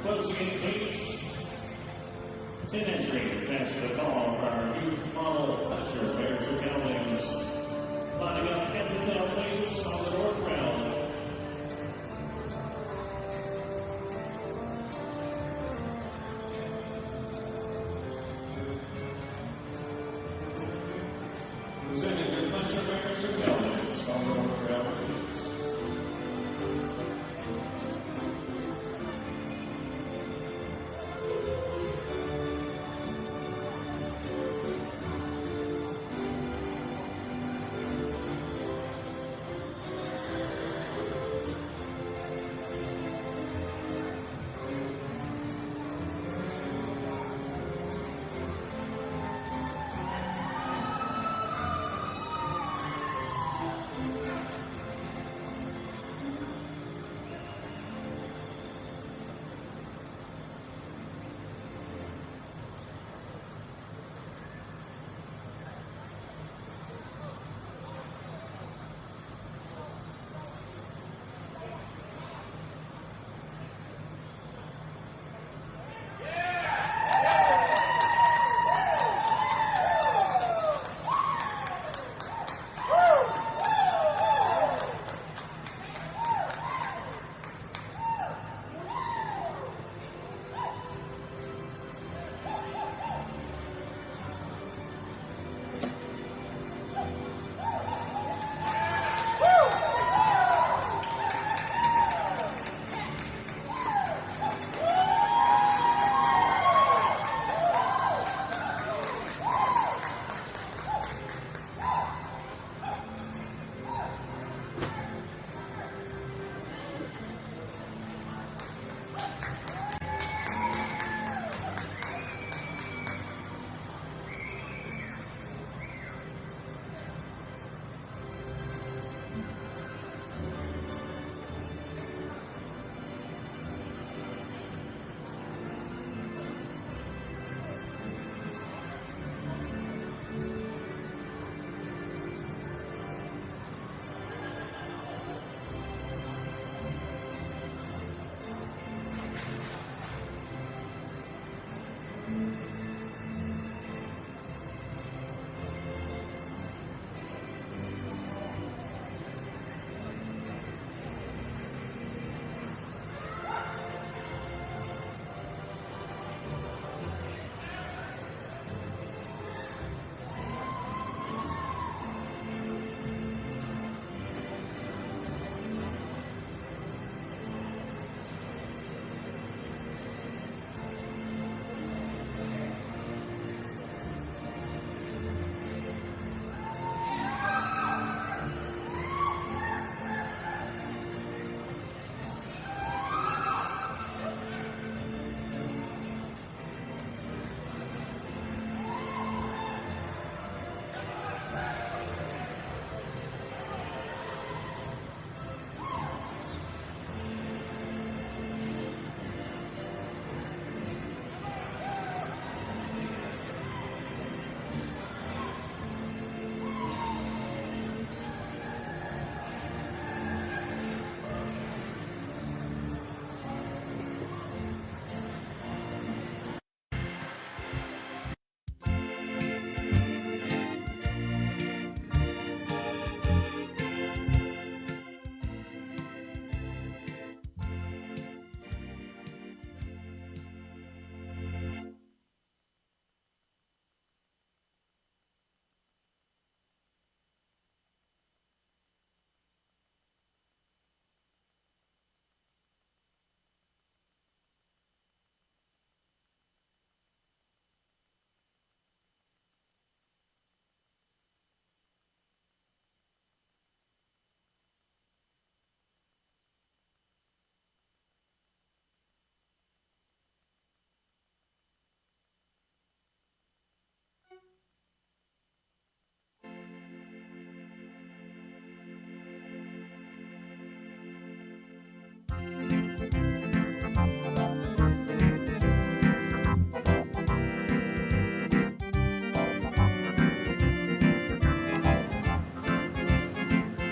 Closing in, please. 10 entries after the call for our youth model pleasure bears for Geldings. Lining up head to tail, please, on the north round. Presenting your pleasure bears for Geldings on the north round, please.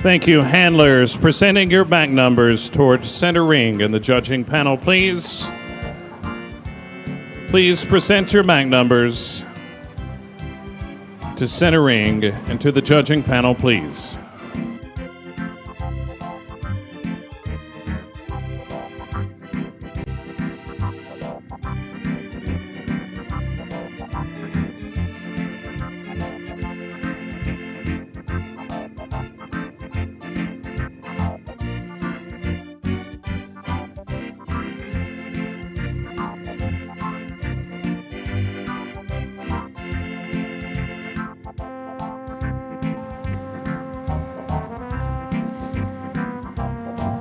Thank you, handlers. Presenting your back numbers towards center ring and the judging panel, please. Please present your back numbers to center ring and to the judging panel, please.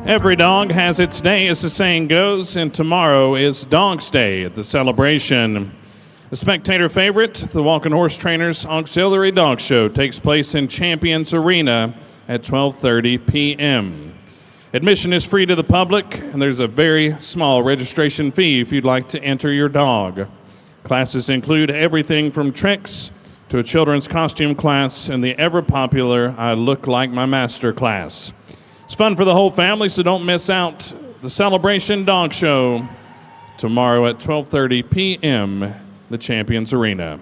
Every dog has its day, as the saying goes, and tomorrow is Dog's Day at the celebration. A spectator favorite, the Walking Horse Trainers Auxiliary Dog Show takes place in Champions Arena at 12:30 p.m. Admission is free to the public, and there's a very small registration fee if you'd like to enter your dog. Classes include everything from tricks to a children's costume class and the ever-popular I Look Like My Master class. It's fun for the whole family, so don't miss out. The Celebration Dog Show tomorrow at 12:30 p.m., the Champions Arena.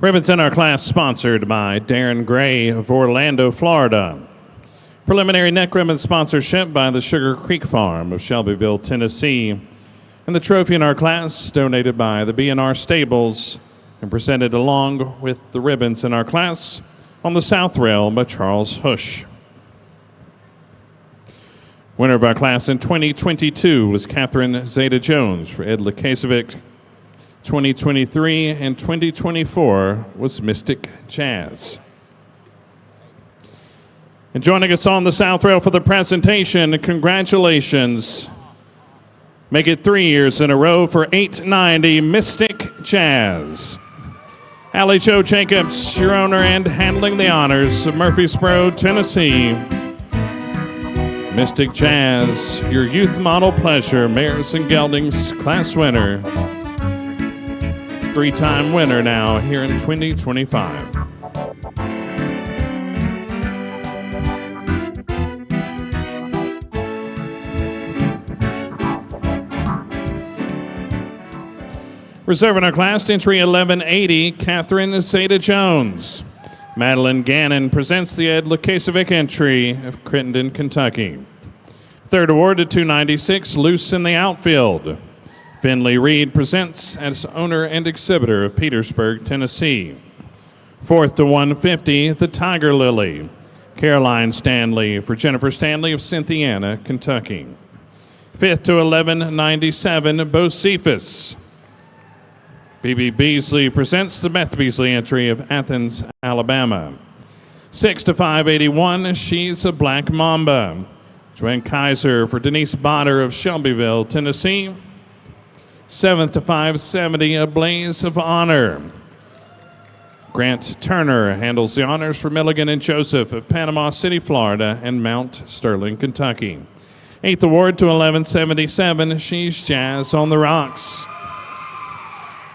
Ribbons in our class sponsored by Darren Gray of Orlando, Florida. Preliminary neck ribbon sponsorship by the Sugar Creek Farm of Shelbyville, Tennessee. And the trophy in our class donated by the B&R Stables and presented along with the ribbons in our class on the South Rail by Charles Hush. Winner of our class in 2022 was Catherine Zeta-Jones for Ed Lukasiewicz. 2023 and 2024 was Mystic Jazz. And joining us on the South Rail for the presentation, congratulations. Make it 3 years in a row for 890 Mystic Jazz. Allie Jo Jacobs, your owner and handling the honors of Murfreesboro, Tennessee. Mystic Jazz, your youth model pleasure, Mares and Geldings class winner. Three-time winner now here in 2025. Reserving our class, entry 1180, Catherine Zeta-Jones. Madeline Gannon presents the Ed Lukasiewicz entry of Crittenden, Kentucky. Third award to 296, Loose in the Outfield. Finley Reed presents as owner and exhibitor of Petersburg, Tennessee. Fourth to 150, the Tiger Lily. Caroline Stanley for Jennifer Stanley of Cynthiana, Kentucky. Fifth to 1197, Bo Cephas. B.B. Beasley presents the Beth Beasley entry of Athens, Alabama. 6 to 581, She's a Black Mamba. Joanne Kaiser for Denise Botter of Shelbyville, Tennessee. 7th to 570, A Blaze of Honor. Grant Turner handles the honors for Milligan and Joseph of Panama City, Florida, and Mount Sterling, Kentucky. 8th award to 1177, She's Jazz on the Rocks.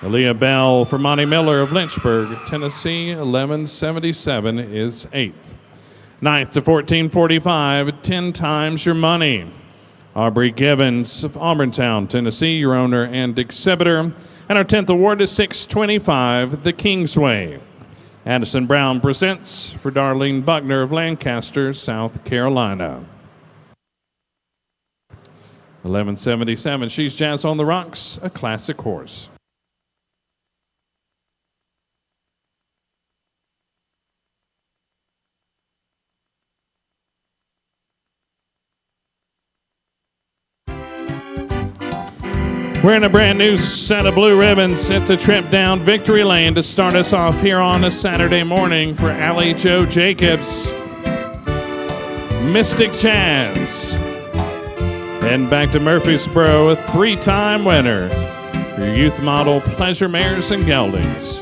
Aaliyah Bell for Monty Miller of Lynchburg, Tennessee, 1177 is 8th. 9th to 1445, 10 times your money. Aubrey Givens of Auburntown, Tennessee, your owner and exhibitor. And our 10th award is 625, the Kingsway. Addison Brown presents for Darlene Buckner of Lancaster, South Carolina. 1177, she's Jazz on the Rocks, a classic horse. We're in a brand new set of blue ribbons. It's a trip down victory lane to start us off here on a Saturday morning for Allie Jo Jacobs. Mystic Jazz. And back to Murfreesboro, a 3-time winner for your youth model pleasure mares and geldings.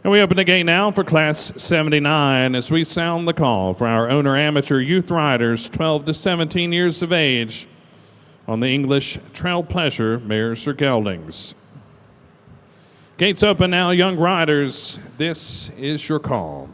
And we open the gate now for Class 79 as we sound the call for our owner amateur youth riders 12 to 17 years of age on the English Trail Pleasure mares or geldings. Gates open now, young riders. This is your call.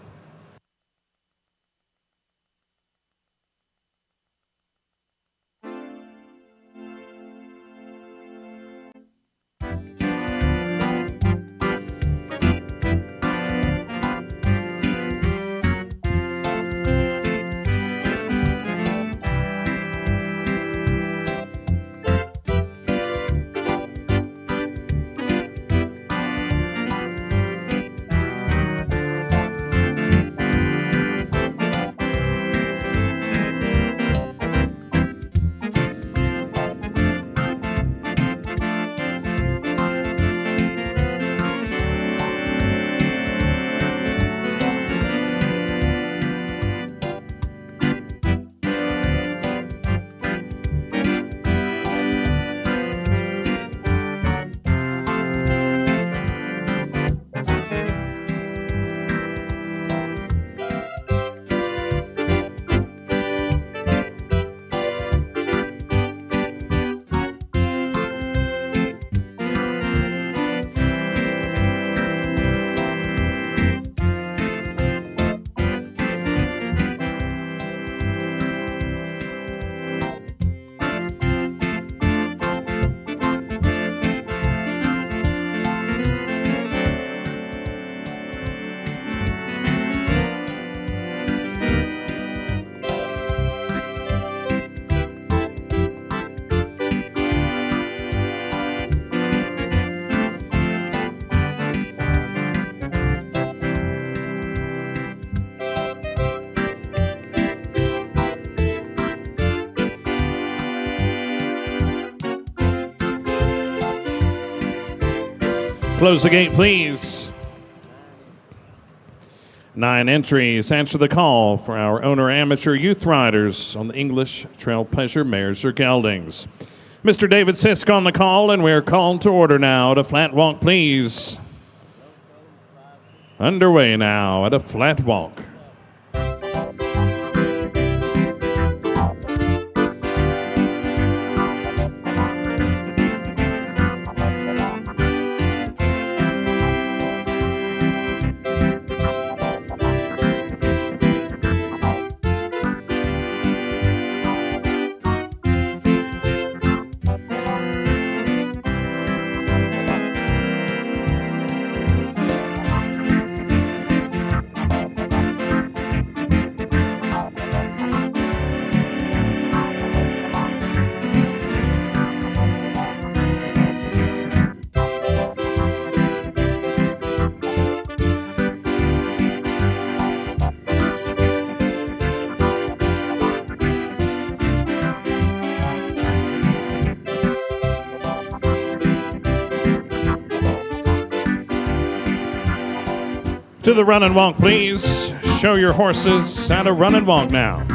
Close the gate, please. 9 entries. Answer the call for our owner amateur youth riders on the English Trail Pleasure mares or geldings. Mr. David Sisk on the call, and we're called to order now at a flat walk, please. Underway now at a flat walk. To the run and walk, please. Show your horses how to run and walk now.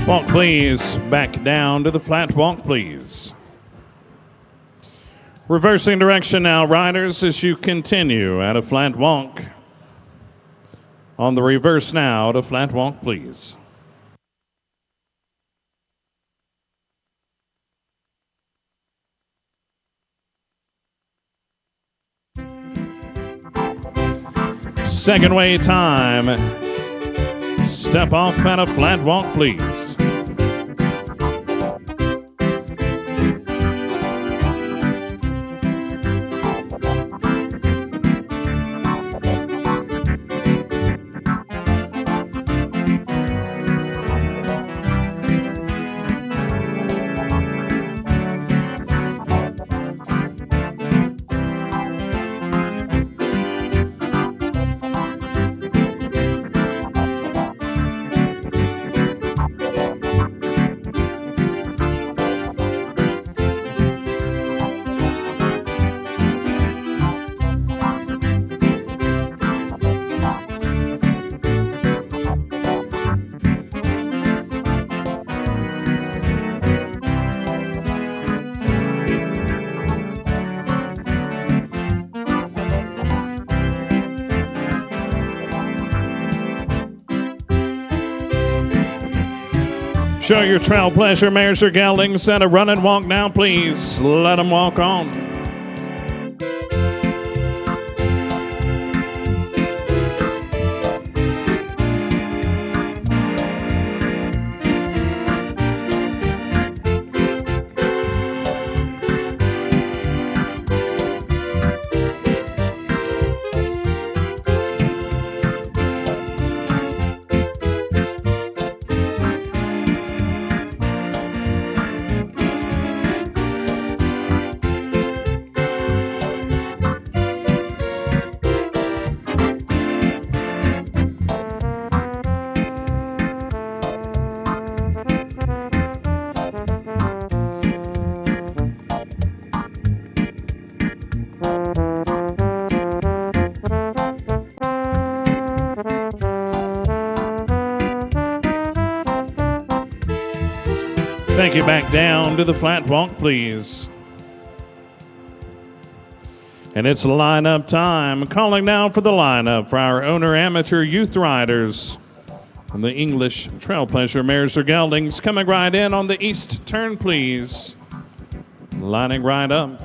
Walk, please. Back down to the flat walk, please. Reversing direction now, riders, as you continue at a flat walk. On the reverse now to flat walk, please. Second way time. Step off at a flat walk, please. Show your trail pleasure mares or geldings at a run and walk now, please. Let them walk on. Thank you. Back down to the flat walk, please. And it's lineup time. Calling now for the lineup for our owner amateur youth riders. And the English Trail Pleasure mares or geldings coming right in on the east turn, please. Lining right up.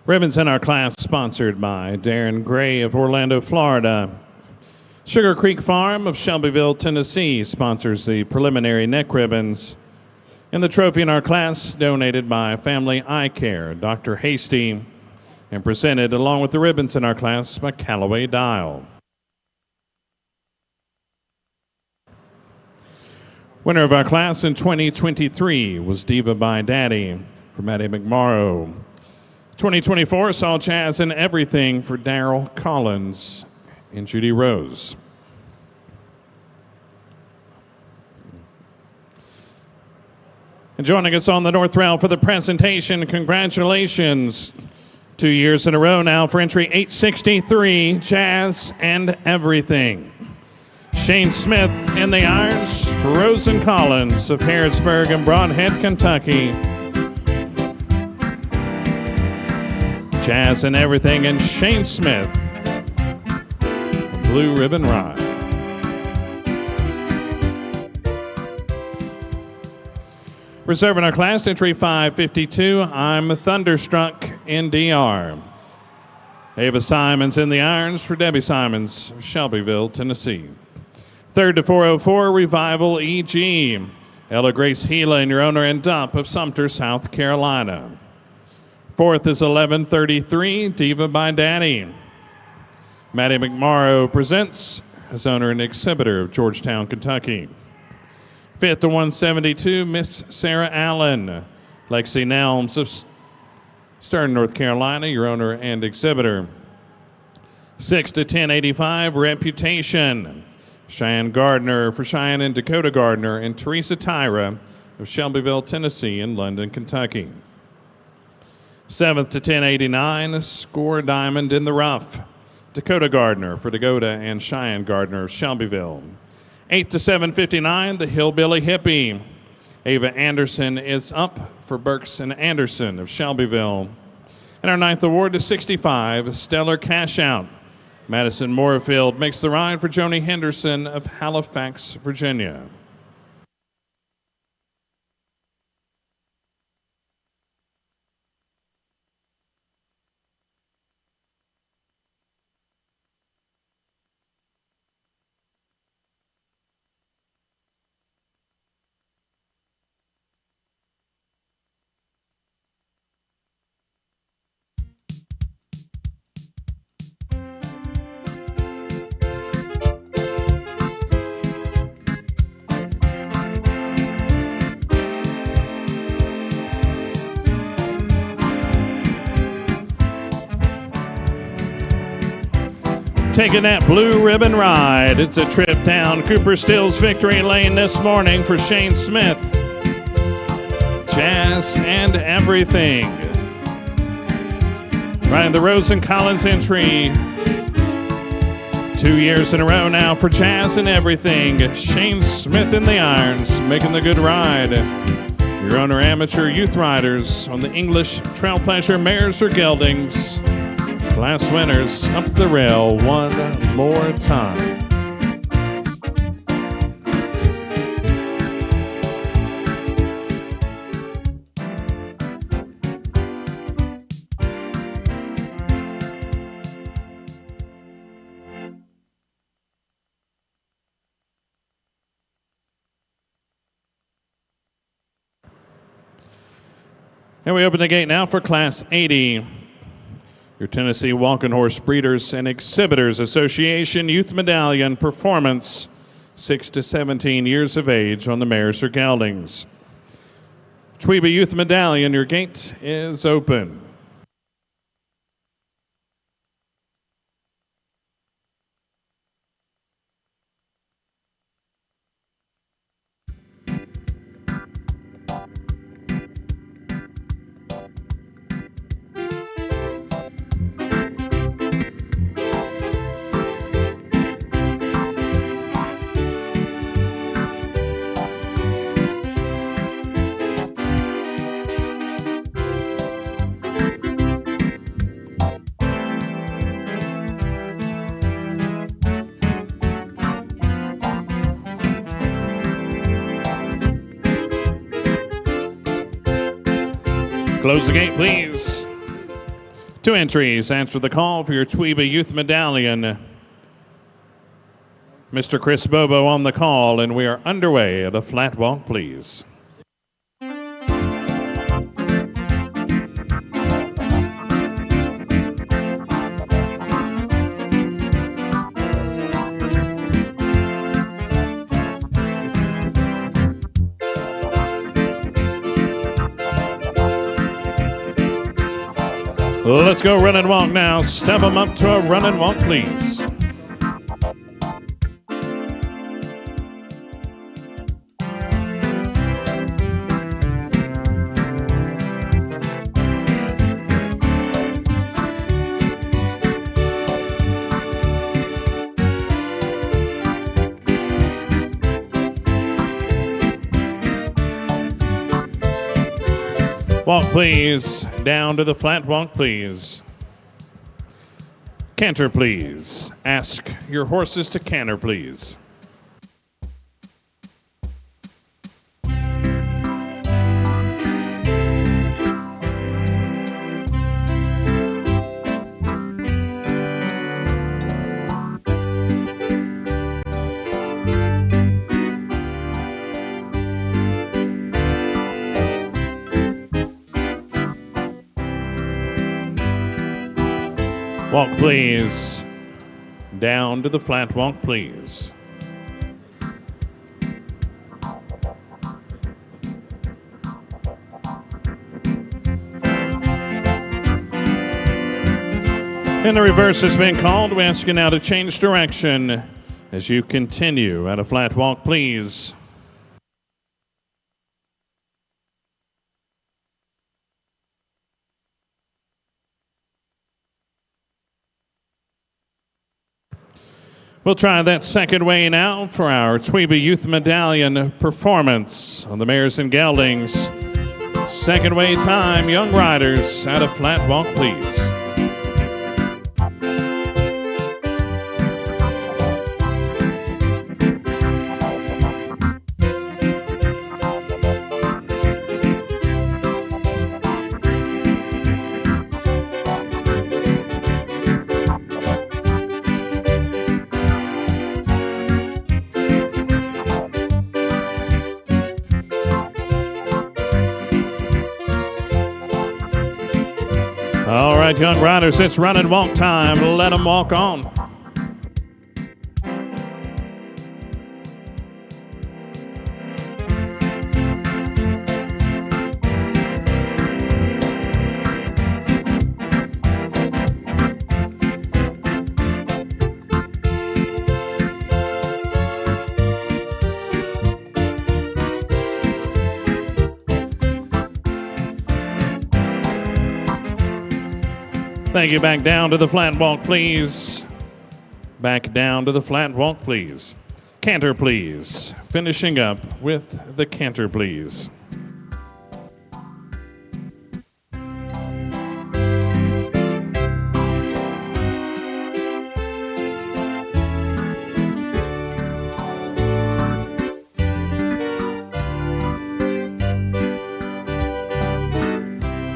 Ribbons in our class sponsored by Darren Gray of Orlando, Florida. Sugar Creek Farm of Shelbyville, Tennessee sponsors the preliminary neck ribbons. And the trophy in our class donated by Family Eye Care, Dr. Hasty, and presented along with the ribbons in our class by Callaway Dial. Winner of our class in 2023 was Diva by Daddy for Maddie McMorrow. 2024 saw Jazz and Everything for Daryl Collins and Judy Rose. And joining us on the North Rail for the presentation, congratulations. 2 years in a row now for entry 863, Jazz and Everything. Shane Smith in the irons for Rosen Collins of Harrodsburg and Broadhead, Kentucky. Jazz and Everything and Shane Smith. Blue Ribbon Ride. Reserving our class, entry 552, I'm Thunderstruck in DR. Ava Simons in the irons for Debbie Simons of Shelbyville, Tennessee. Third to 404, Revival EG. Ella Grace Gila in your owner and dump of Sumter, South Carolina. Fourth is 1133, Diva by Daddy. Maddie McMorrow presents as owner and exhibitor of Georgetown, Kentucky. Fifth to 172, Miss Sarah Allen. Lexi Nelms of Stern, North Carolina, your owner and exhibitor. Sixth to 1085, Reputation. Cheyenne Gardner for Cheyenne and Dakota Gardner, and Teresa Tyra of Shelbyville, Tennessee, and London, Kentucky. Seventh to 1089, Score Diamond in the Rough. Dakota Gardner for Dakota and Cheyenne Gardner of Shelbyville. 8th to 759, the Hillbilly Hippie. Ava Anderson is up for Burks and Anderson of Shelbyville. And our 9th award to 65, Stellar Cash Out. Madison Moorfield makes the ride for Joni Henderson of Halifax, Virginia. Taking that blue ribbon ride. It's a trip down Cooper Stills Victory Lane this morning for Shane Smith. Jazz and Everything. Riding the Rosen Collins entry. 2 years in a row now for Jazz and Everything. Shane Smith in the irons, making the good ride. Your owner amateur youth riders on the English Trail Pleasure mares or geldings. Class winners up the rail one more time. And we open the gate now for Class 80. Your Tennessee Walking Horse Breeders and Exhibitors Association Youth Medallion Performance, 6 to 17 years of age on the mares or geldings. Tweeba Youth Medallion, your gate is open. Close the gate, please. Two entries. Answer the call for your Tweeba Youth Medallion. Mr. Chris Bobo on the call, and we are underway at a flat walk, please. Let's go run and walk now. Step them up to a run and walk, please. Walk, please. Down to the flat walk, please. Canter, please. Ask your horses to canter, please. Walk, please. Down to the flat walk, please. And the reverse has been called. We ask you now to change direction as you continue at a flat walk, please. We'll try that second way now for our Tweeba Youth Medallion performance on the mares and geldings. Second way time, young riders at a flat walk, please. All right, young riders, it's run and walk time. Let them walk on. Thank you. Back down to the flat walk, please. Back down to the flat walk, please. Canter, please. Finishing up with the canter, please.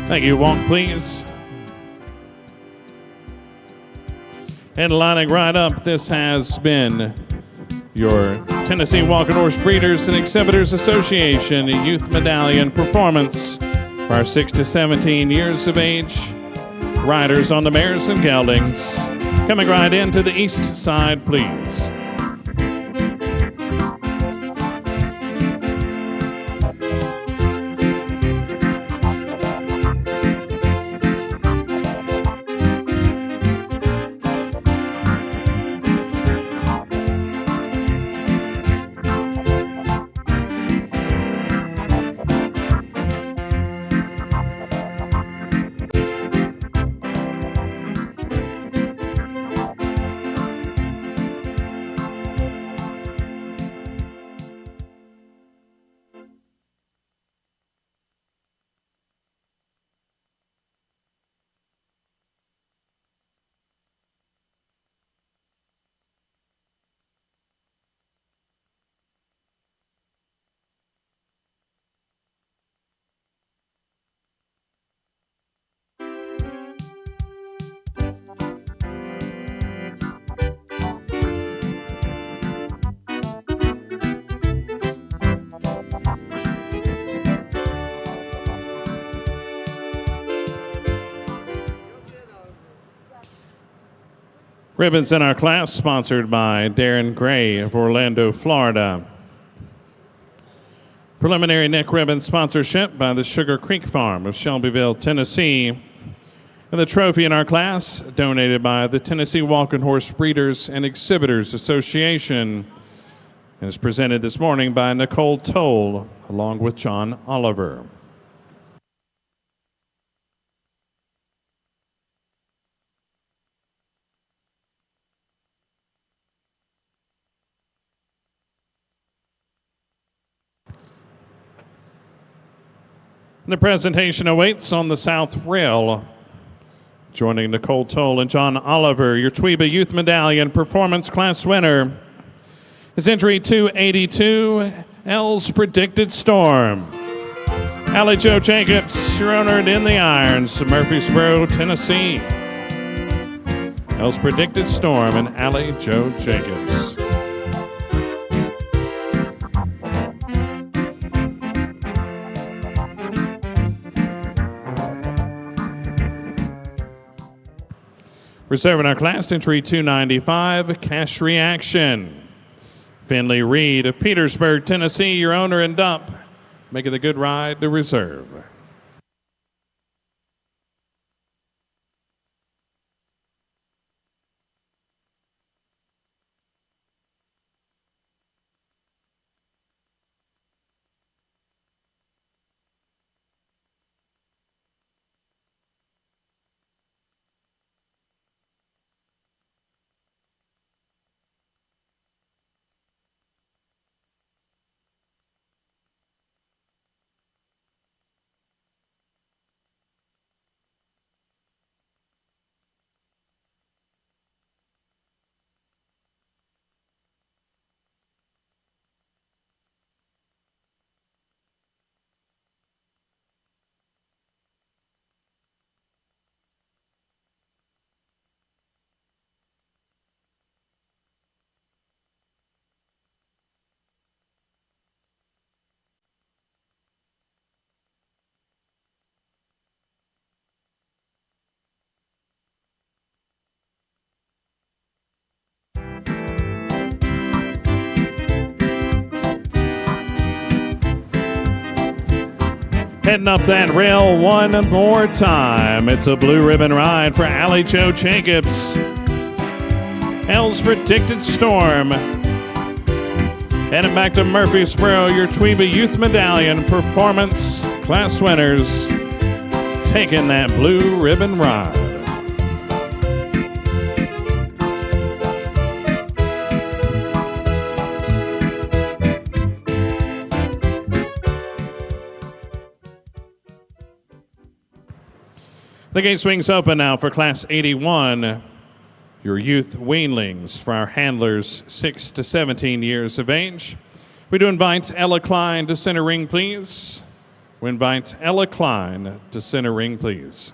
Thank you. Walk, please. And lining right up, this has been your Tennessee Walking Horse Breeders and Exhibitors Association Youth Medallion performance for our 6 to 17 years of age riders on the mares and geldings. Coming right into the east side, please. Ribbons in our class sponsored by Darren Gray of Orlando, Florida. Preliminary neck ribbon sponsorship by the Sugar Creek Farm of Shelbyville, Tennessee. And the trophy in our class donated by the Tennessee Walking Horse Breeders and Exhibitors Association and is presented this morning by Nicole Toll along with John Oliver. The presentation awaits on the South Rail. Joining Nicole Toll and John Oliver, your Tweeba Youth Medallion Performance Class winner is entry 282, L's Predicted Storm. Allie Jo Jacobs, your owner in the irons, Murfreesboro, Tennessee. L's Predicted Storm and Allie Jo Jacobs. Reserving our class, entry 295, Cash Reaction. Finley Reed of Petersburg, Tennessee, your owner and dump, making the good ride to reserve. Heading up that rail one more time. It's a blue ribbon ride for Allie Jo Jacobs. L's Predicted Storm. Heading back to Murfreesboro, your Tweeba Youth Medallion Performance Class winners taking that blue ribbon ride. The gate swings open now for Class 81, your youth weanlings for our handlers 6 to 17 years of age. We do invite Ella Klein to center ring, please. We invite Ella Klein to center ring, please.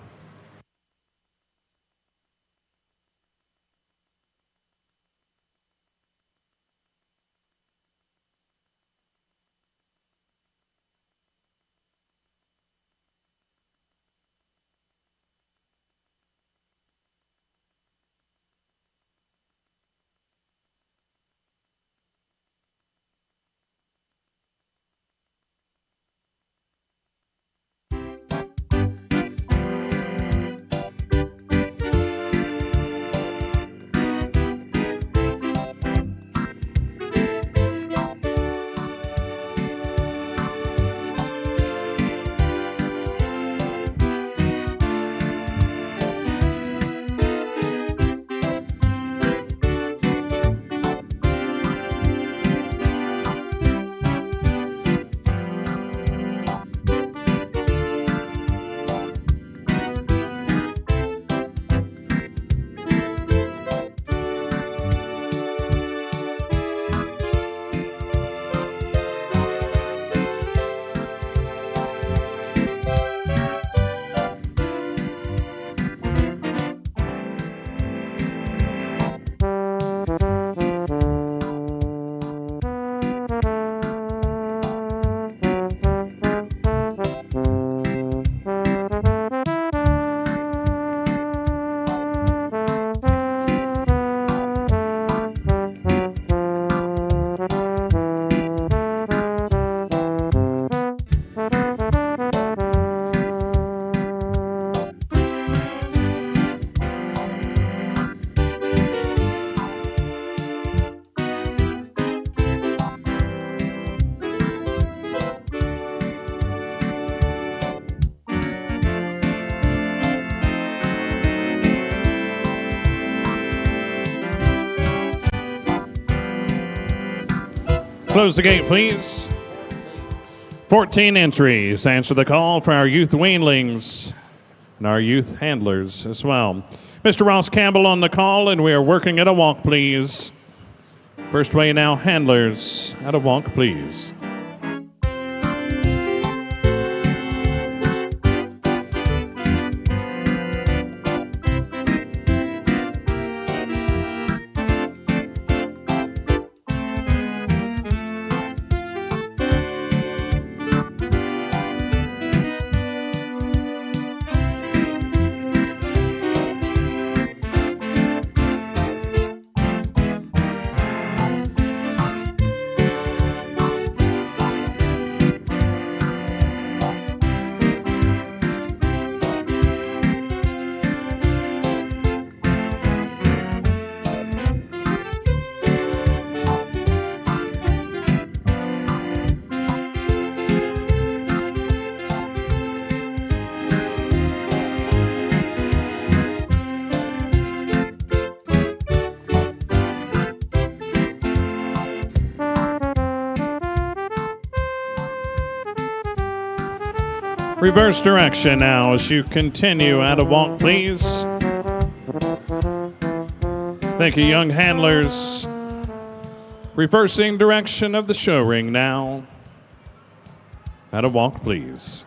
Close the gate, please. 14 entries. Answer the call for our youth weanlings and our youth handlers as well. Mr. Ross Campbell on the call, and we are working at a walk, please. First way now, handlers at a walk, please. Reverse direction now as you continue at a walk, please. Thank you, young handlers. Reversing direction of the show ring now. At a walk, please.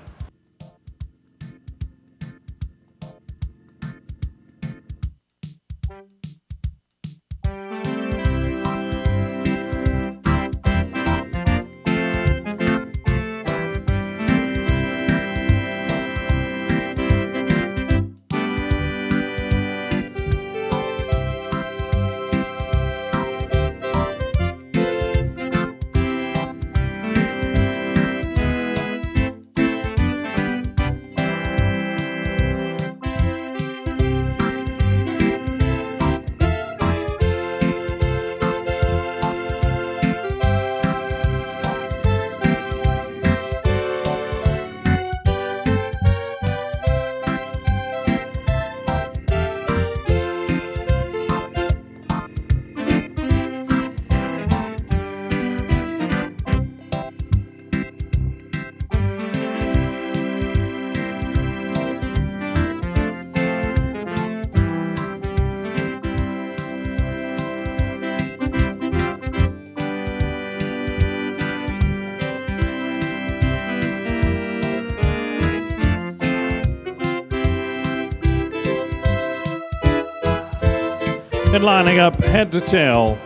And lining up head to tail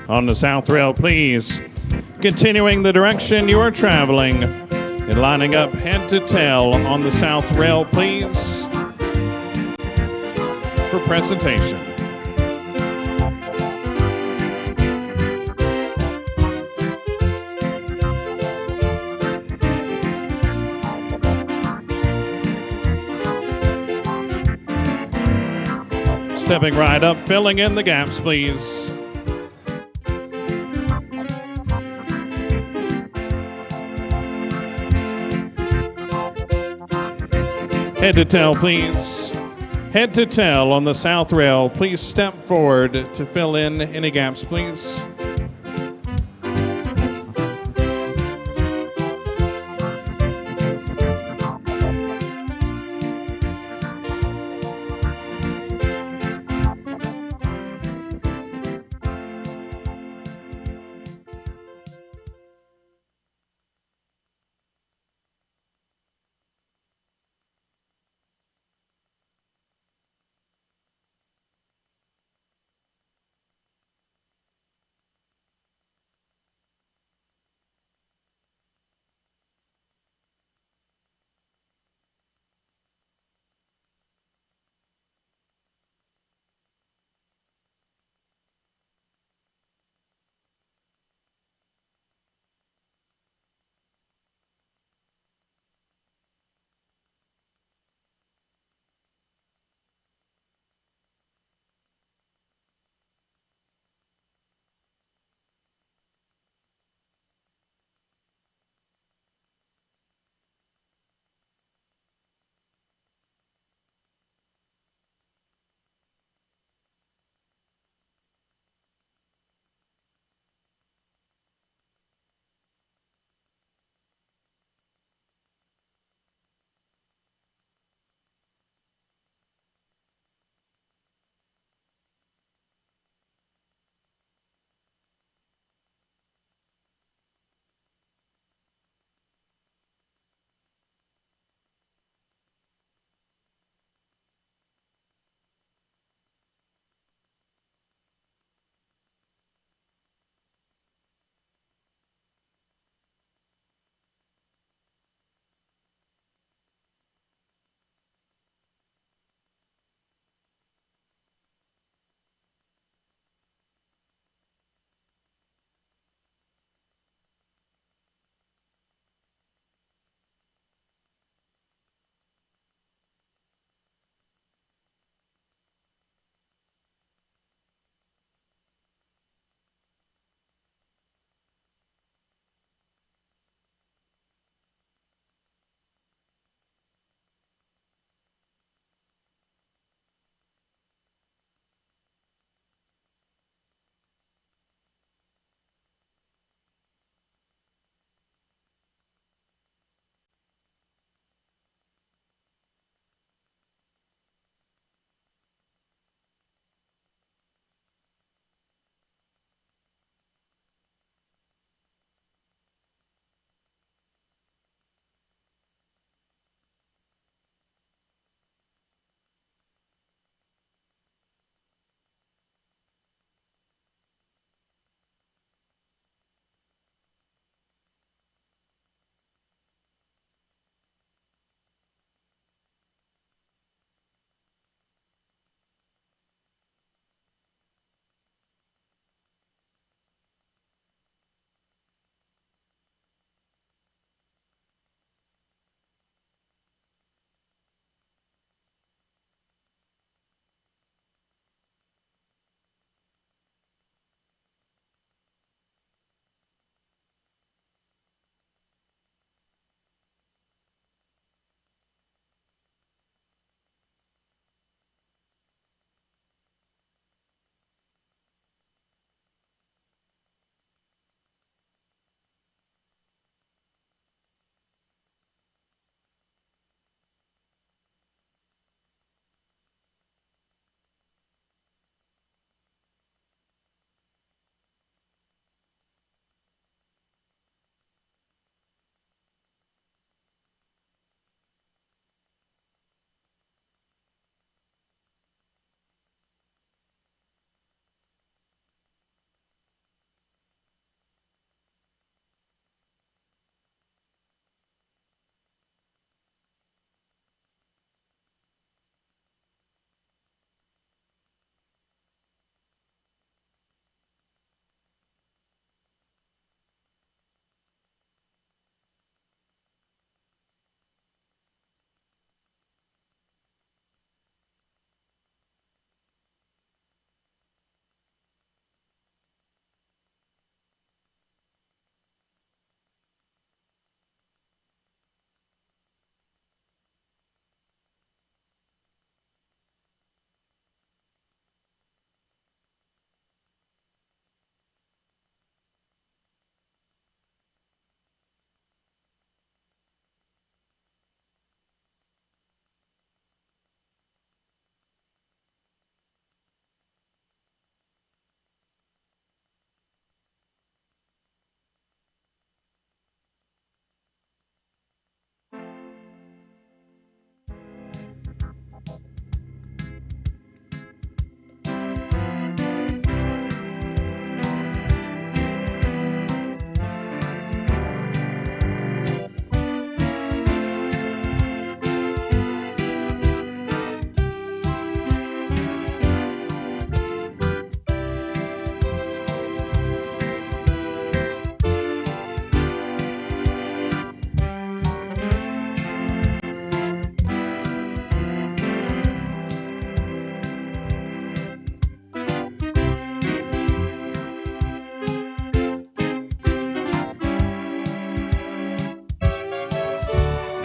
on the south rail, please. Continuing the direction you are traveling. And lining up head to tail on the south rail, please. For presentation. Stepping right up, filling in the gaps, please. Head to tail, please. Head to tail on the south rail. Please step forward to fill in any gaps, please.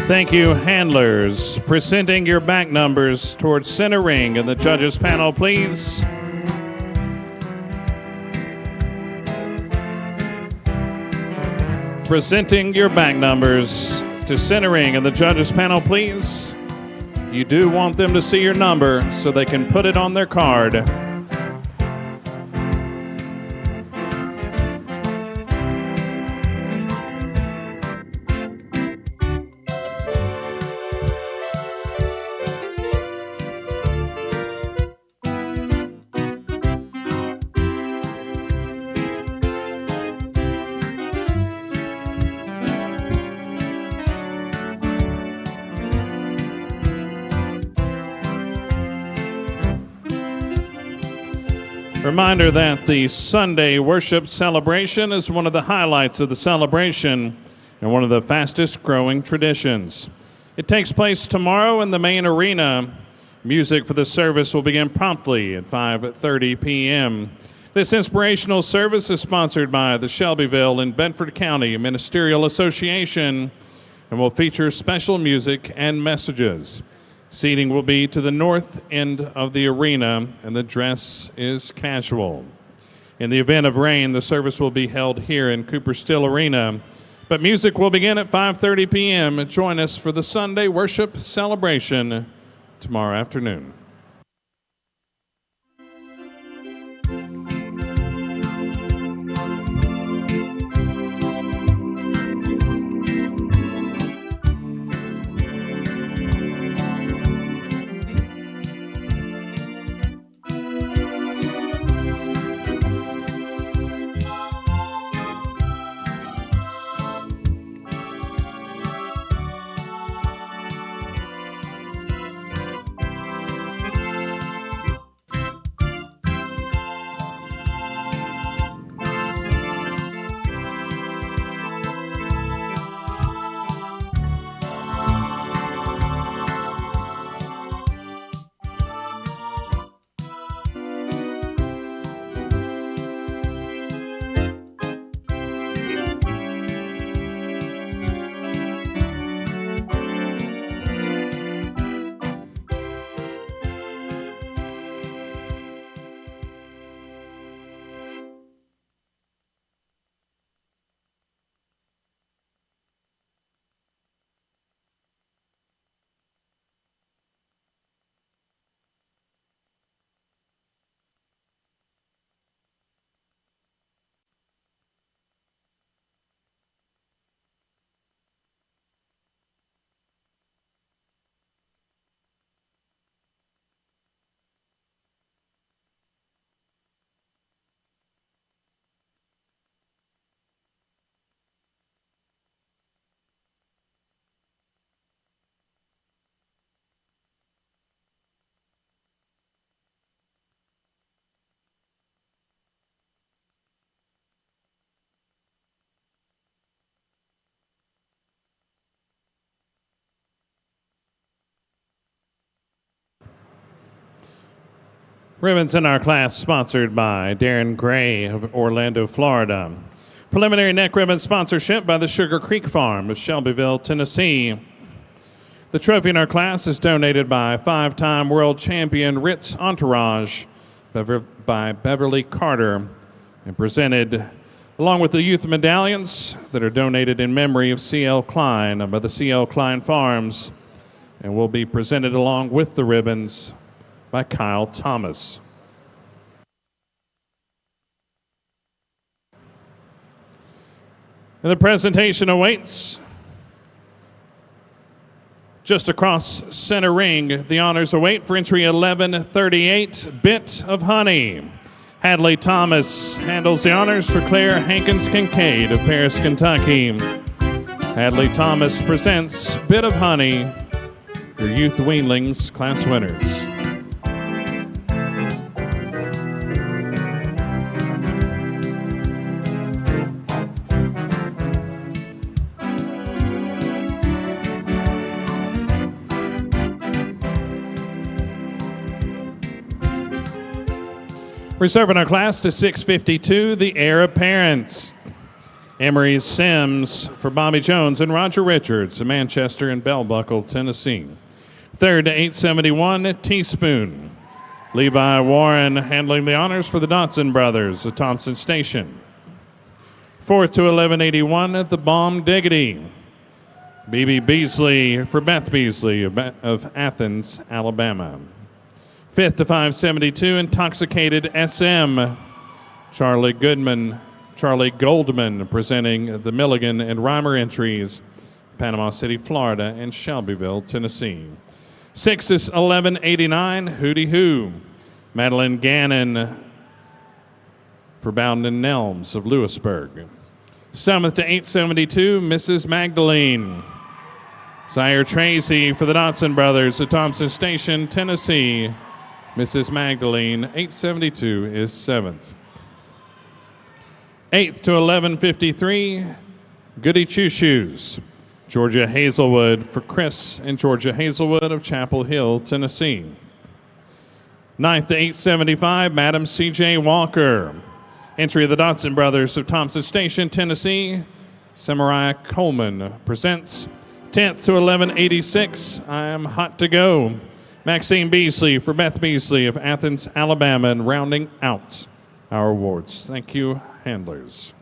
Thank you, handlers. Presenting your back numbers towards center ring and the judges panel, please. Presenting your back numbers to center ring and the judges panel, please. You do want them to see your number so they can put it on their card. Reminder that the Sunday worship celebration is one of the highlights of the celebration and one of the fastest growing traditions. It takes place tomorrow in the main arena. Music for the service will begin promptly at 5:30 p.m. This inspirational service is sponsored by the Shelbyville and Bedford County Ministerial Association and will feature special music and messages. Seating will be to the north end of the arena, and the dress is casual. In the event of rain, the service will be held here in Cooper Still Arena, but music will begin at 5:30 p.m. Join us for the Sunday worship celebration tomorrow afternoon. Ribbons in our class sponsored by Darren Gray of Orlando, Florida. Preliminary neck ribbon sponsorship by the Sugar Creek Farm of Shelbyville, Tennessee. The trophy in our class is donated by five-time world champion Ritz Entourage by Beverly Carter and presented along with the youth medallions that are donated in memory of C.L. Klein by the C.L. Klein Farms and will be presented along with the ribbons by Kyle Thomas. And the presentation awaits just across center ring. The honors await for entry 1138, Bit of Honey. Hadley Thomas handles the honors for Claire Hankins Kincaid of Paris, Kentucky. Hadley Thomas presents Bit of Honey, your youth weanlings class winners. Reserving our class to 652, the heir apparent. Emery Sims for Bobby Jones and Roger Richards of Manchester and Bell Buckle, Tennessee. Third to 871, Teaspoon. Levi Warren handling the honors for the Dotson brothers of Thompson Station. Fourth to 1181, The Bomb Diggity. B.B. Beasley for Beth Beasley of Athens, Alabama. Fifth to 572, Intoxicated SM. Charlie Goldman presenting the Milligan and Reimer entries, Panama City, Florida, and Shelbyville, Tennessee. Sixth is 1189, Hootie Hoo. Madeline Gannon for Bowden Nelms of Lewisburg. Seventh to 872, Mrs. Magdalene. Sire Tracy for the Dotson brothers of Thompson Station, Tennessee. Mrs. Magdalene, 872 is seventh. Eighth to 1153, Goody Choo Shoes. Georgia Hazelwood for Chris and Georgia Hazelwood of Chapel Hill, Tennessee. Ninth to 875, Madam C.J. Walker. Entry of the Dotson brothers of Thompson Station, Tennessee. Samurai Coleman presents. 10th to 1186, I Am Hot to Go. Maxine Beasley for Beth Beasley of Athens, Alabama, and rounding out our awards. Thank you, handlers.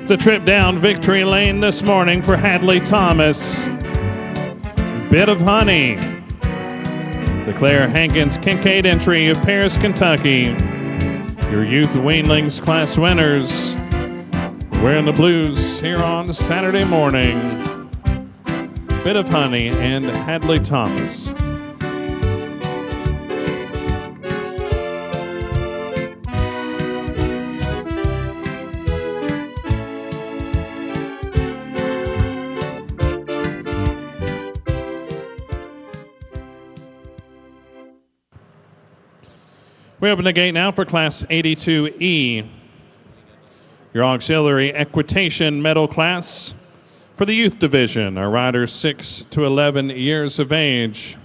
It's a trip down Victory Lane this morning for Hadley Thomas. Bit of Honey. The Claire Hankins Kincaid entry of Paris, Kentucky. Your youth weanlings class winners. Wearing the blues here on Saturday morning. Bit of Honey and Hadley Thomas. We open the gate now for Class 82E. Your auxiliary equitation medal class for the youth division are riders 6 to 11 years of age.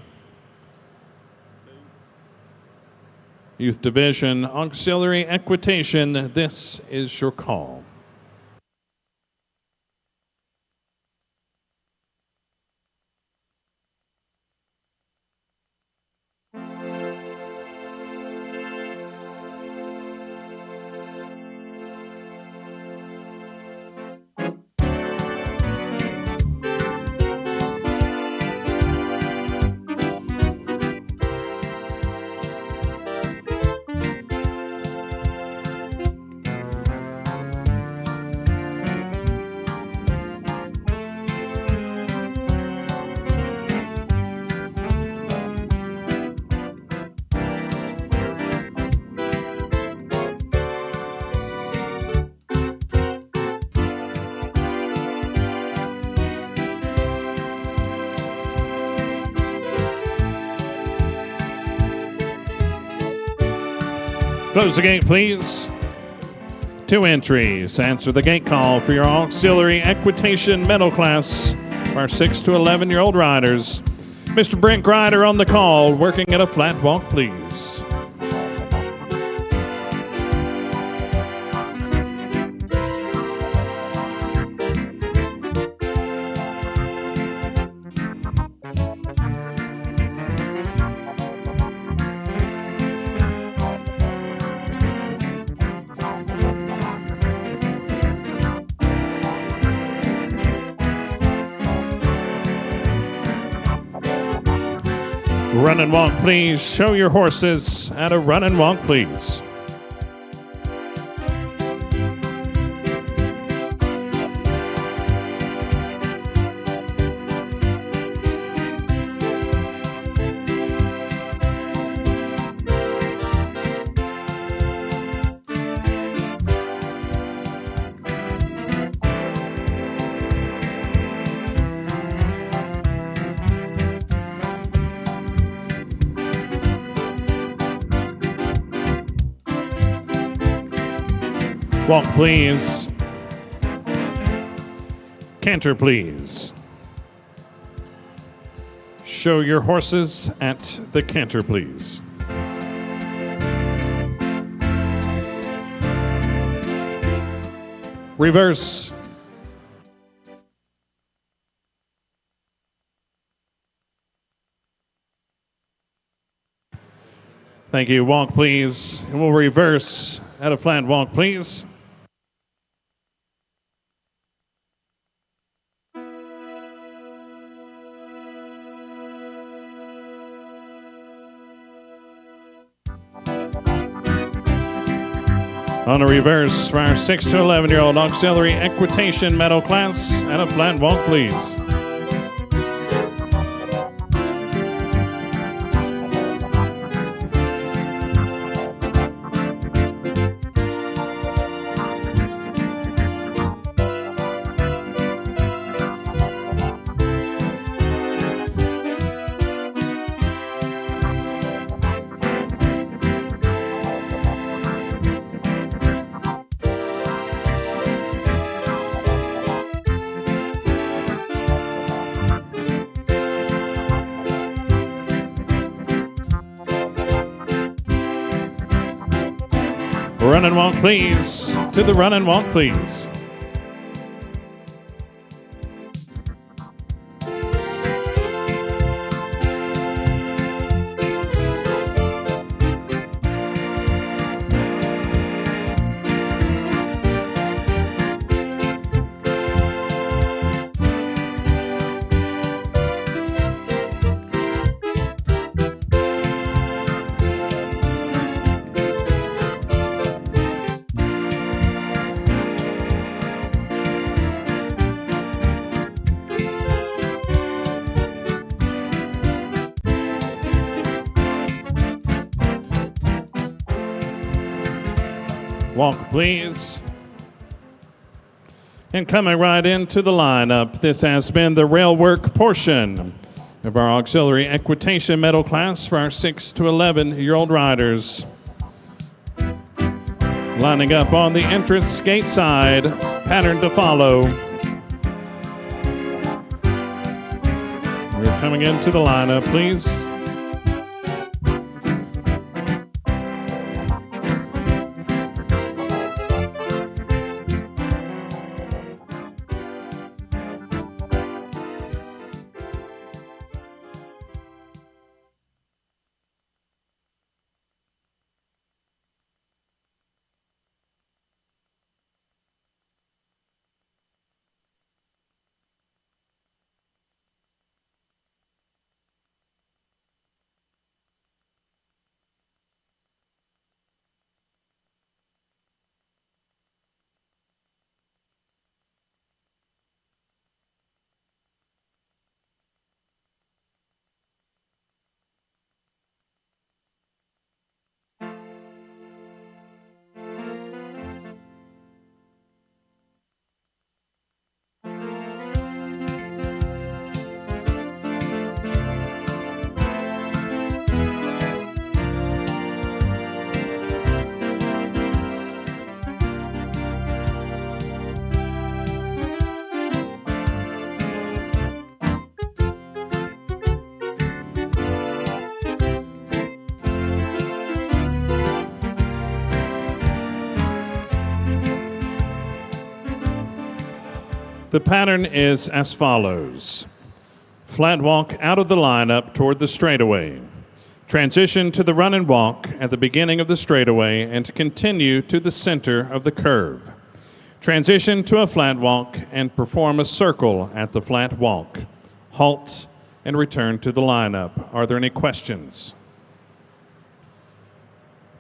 Youth division auxiliary equitation, this is your call. Close the gate, please. 2 entries. Answer the gate call for your auxiliary equitation medal class. Our 6 to 11-year-old riders. Mr. Brent Grider on the call, working at a flat walk, please. Run and walk, please. Show your horses at a run and walk, please. Walk, please. Canter, please. Show your horses at the canter, please. Reverse. Thank you. Walk, please. And we'll reverse at a flat walk, please. On a reverse for our 6 to 11-year-old auxiliary equitation medal class and a flat walk, please. Run and walk, please. To the run and walk, please. Walk, please. And coming right into the lineup, this has been the rail work portion of our auxiliary equitation medal class for our 6 to 11-year-old riders. Lining up on the entrance gate side, pattern to follow. We're coming into the lineup, please. The pattern is as follows. Flat walk out of the lineup toward the straightaway. Transition to the run and walk at the beginning of the straightaway and to continue to the center of the curve. Transition to a flat walk and perform a circle at the flat walk. Halt and return to the lineup. Are there any questions?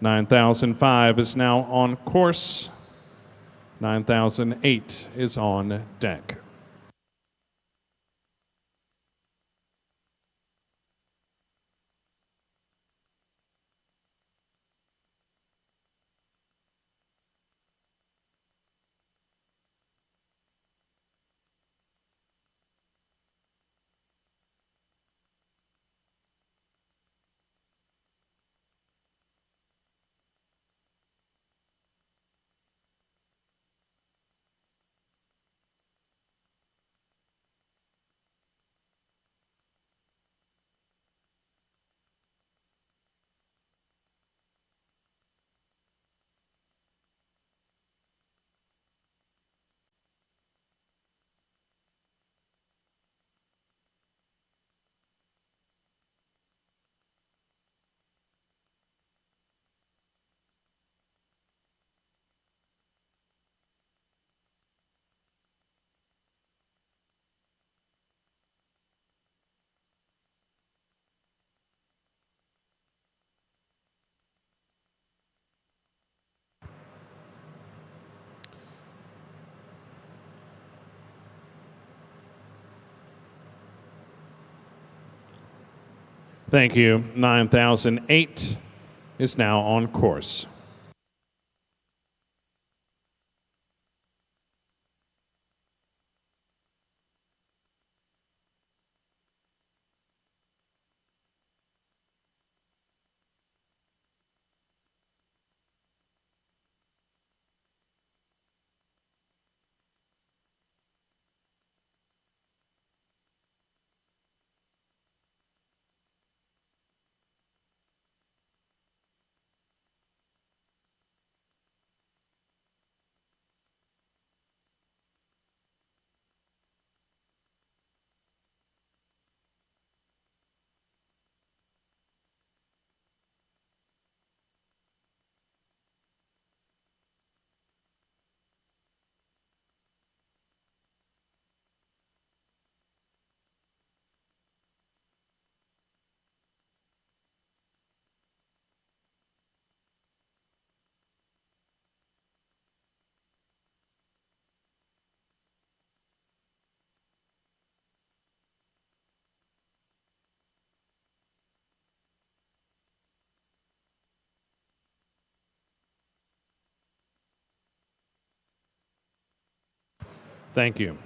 9005 is now on course. 9008 is on deck. Thank you. 9008 is now on course. Thank you.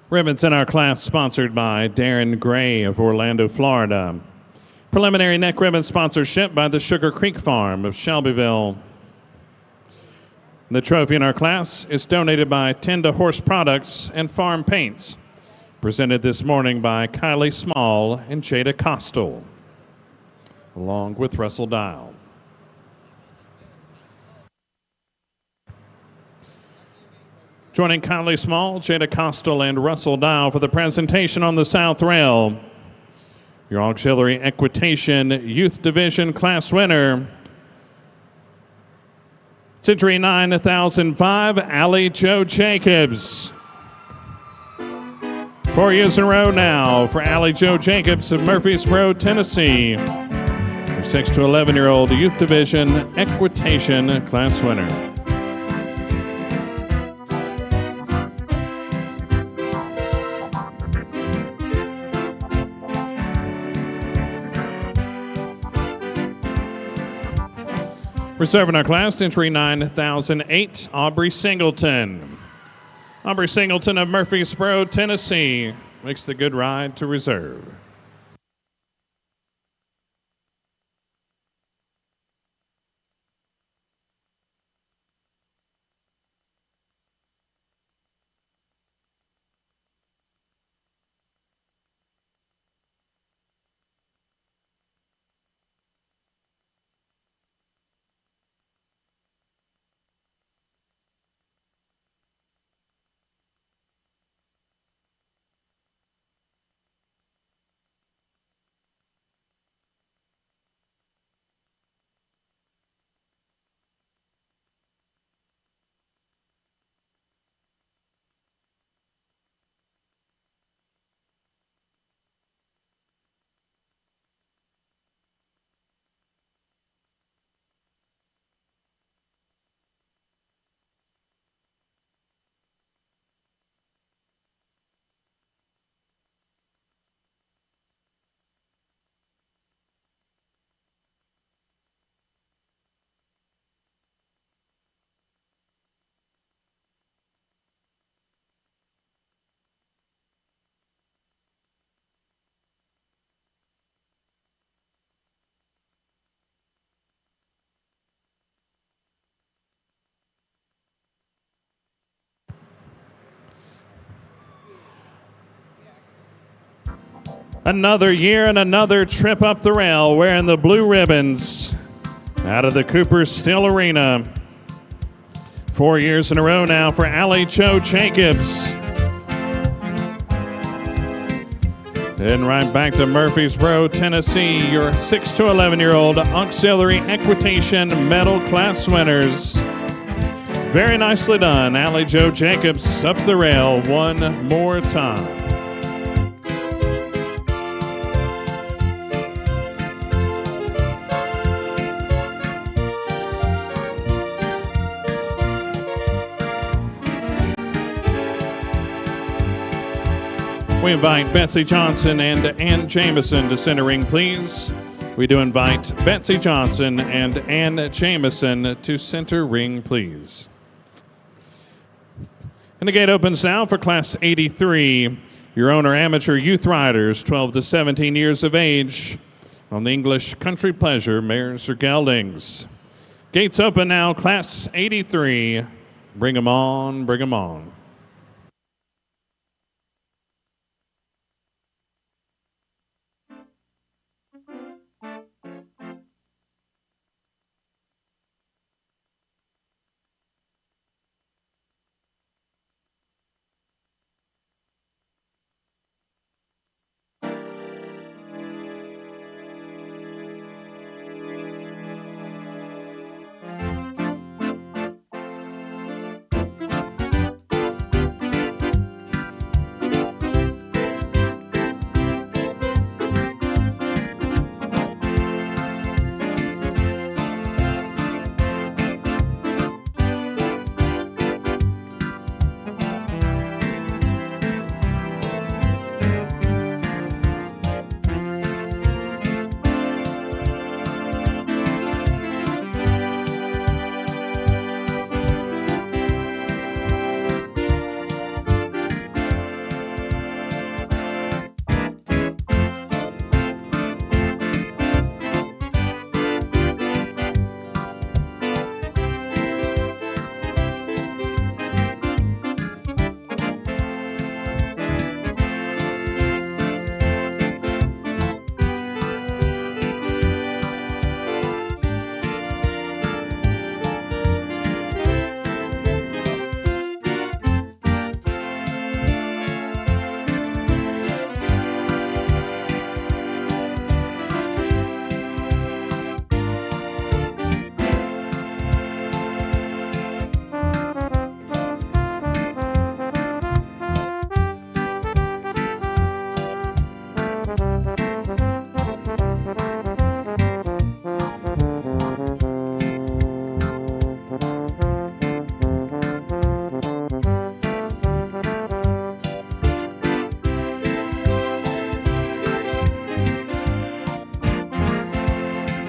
Ribbons in our class sponsored by Darren Gray of Orlando, Florida. Preliminary neck ribbon sponsorship by the Sugar Creek Farm of Shelbyville. The trophy in our class is donated by Tenda Horse Products and Farm Paints. Presented this morning by Kylie Small and Jada Costel, along with Russell Dial. Joining Kylie Small, Jada Costel, and Russell Dial for the presentation on the South Rail, your auxiliary equitation youth division class winner, Century 9005, Allie Jo Jacobs. 4 years in a row now for Allie Jo Jacobs of Murfreesboro, Tennessee. Your 6 to 11-year-old youth division equitation class winner. Reserving our class, entry 9008, Aubrey Singleton. Aubrey Singleton of Murfreesboro, Tennessee, makes the good ride to reserve. Another year and another trip up the rail wearing the blue ribbons out of the Cooper Steel Arena. 4 years in a row now for Allie Jo Jacobs. And right back to Murfreesboro, Tennessee, your 6 to 11-year-old auxiliary equitation medal class winners. Very nicely done. Allie Jo Jacobs up the rail one more time. We invite Betsy Johnson and Ann Jameson to center ring, please. We do invite Betsy Johnson and Ann Jameson to center ring, please. And the gate opens now for Class 83, your owner amateur youth riders, 12 to 17 years of age, on the English Country Pleasure mares or geldings. Gates open now, Class 83. Bring 'em on, bring 'em on.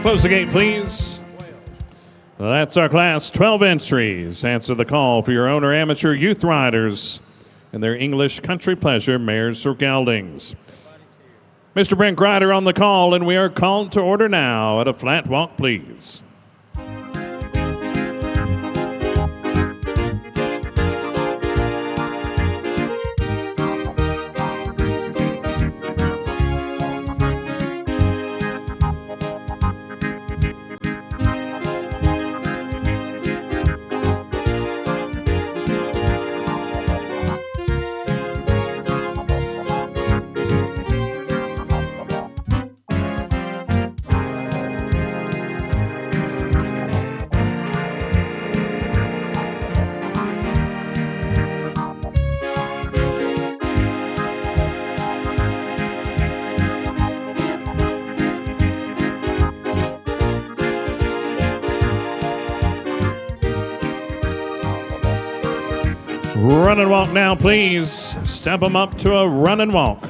Close the gate, please. That's our class 12 entries. Answer the call for your owner amateur youth riders and their English Country Pleasure mares or geldings. Mr. Brent Grider on the call, and we are called to order now at a flat walk, please. Run and walk now, please. Step them up to a run and walk.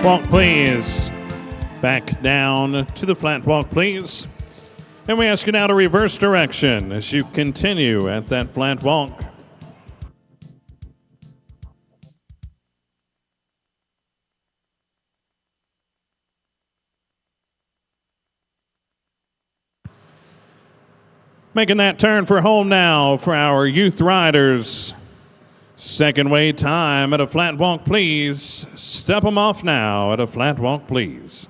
Walk, please. Back down to the flat walk, please. And we ask you now to reverse direction as you continue at that flat walk. Making that turn for home now for our youth riders. Second wait time at a flat walk, please. Step them off now at a flat walk, please.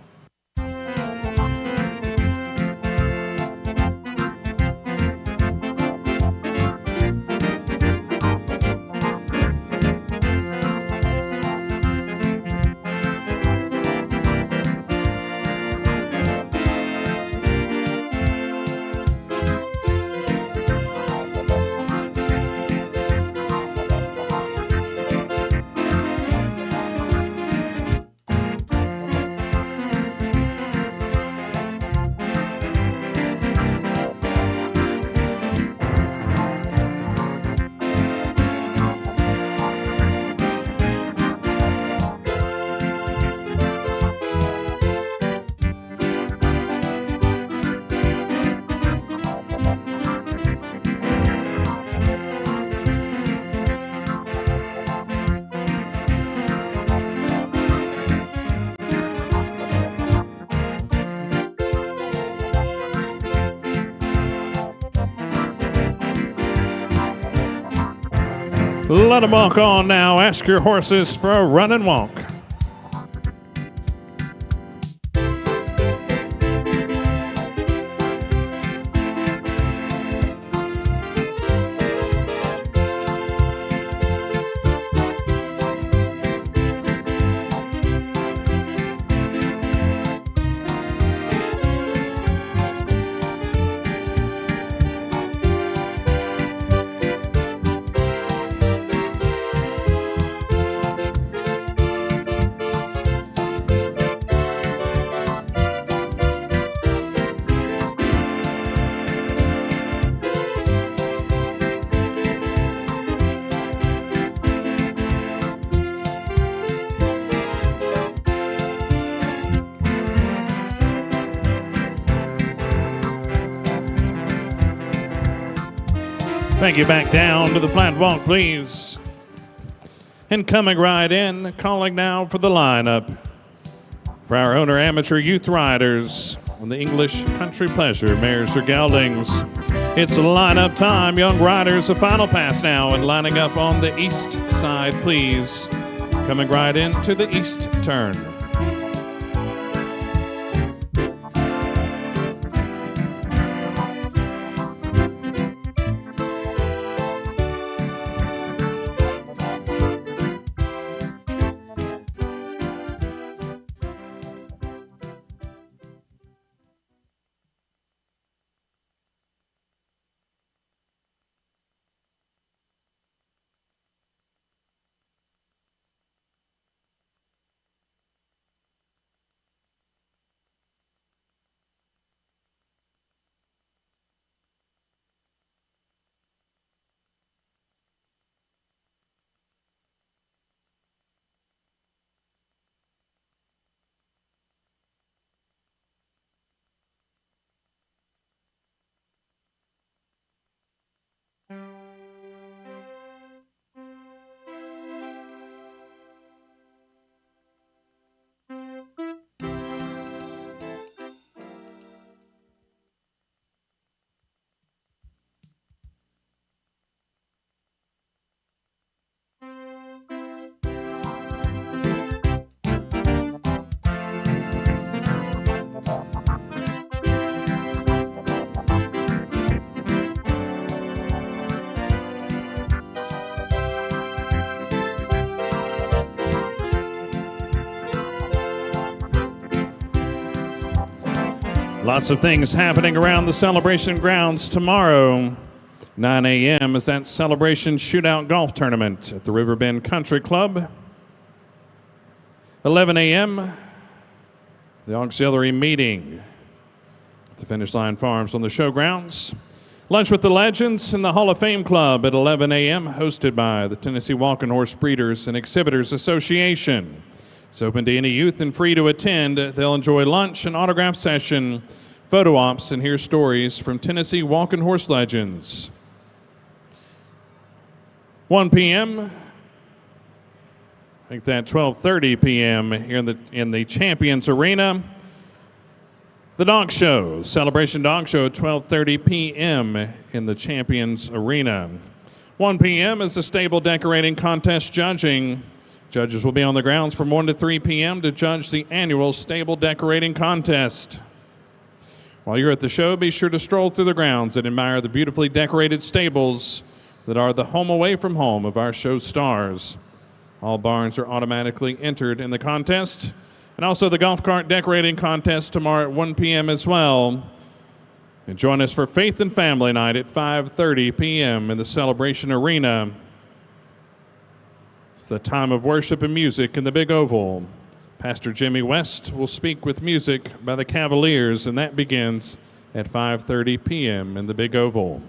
Let them walk on now. Ask your horses for a run and walk. Thank you. Back down to the flat walk, please. And coming right in, calling now for the lineup for our owner amateur youth riders on the English Country Pleasure mares or geldings. It's lineup time. Young riders, a final pass now, and lining up on the east side, please. Coming right into the east turn. Lots of things happening around the celebration grounds tomorrow. 9 a.m. is that celebration shootout golf tournament at the Riverbend Country Club. 11 a.m., the auxiliary meeting at the Finish Line Farms on the showgrounds. Lunch with the Legends in the Hall of Fame Club at 11 a.m., hosted by the Tennessee Walking Horse Breeders and Exhibitors Association. It's open to any youth and free to attend. They'll enjoy lunch, an autograph session, photo ops, and hear stories from Tennessee walking horse legends. 1 p.m., I think that 12:30 p.m. here in the Champions Arena. The Dog Show, Celebration Dog Show at 12:30 p.m. in the Champions Arena. 1 p.m. is the stable decorating contest judging. Judges will be on the grounds from 1 to 3 p.m. to judge the annual stable decorating contest. While you're at the show, be sure to stroll through the grounds and admire the beautifully decorated stables that are the home away from home of our show stars. All barns are automatically entered in the contest. And also the golf cart decorating contest tomorrow at 1 p.m. as well. And join us for Faith and Family Night at 5:30 p.m. in the Celebration Arena. It's the time of worship and music in the Big Oval. Pastor Jimmy West will speak with music by the Cavaliers, and that begins at 5:30 p.m. in the Big Oval.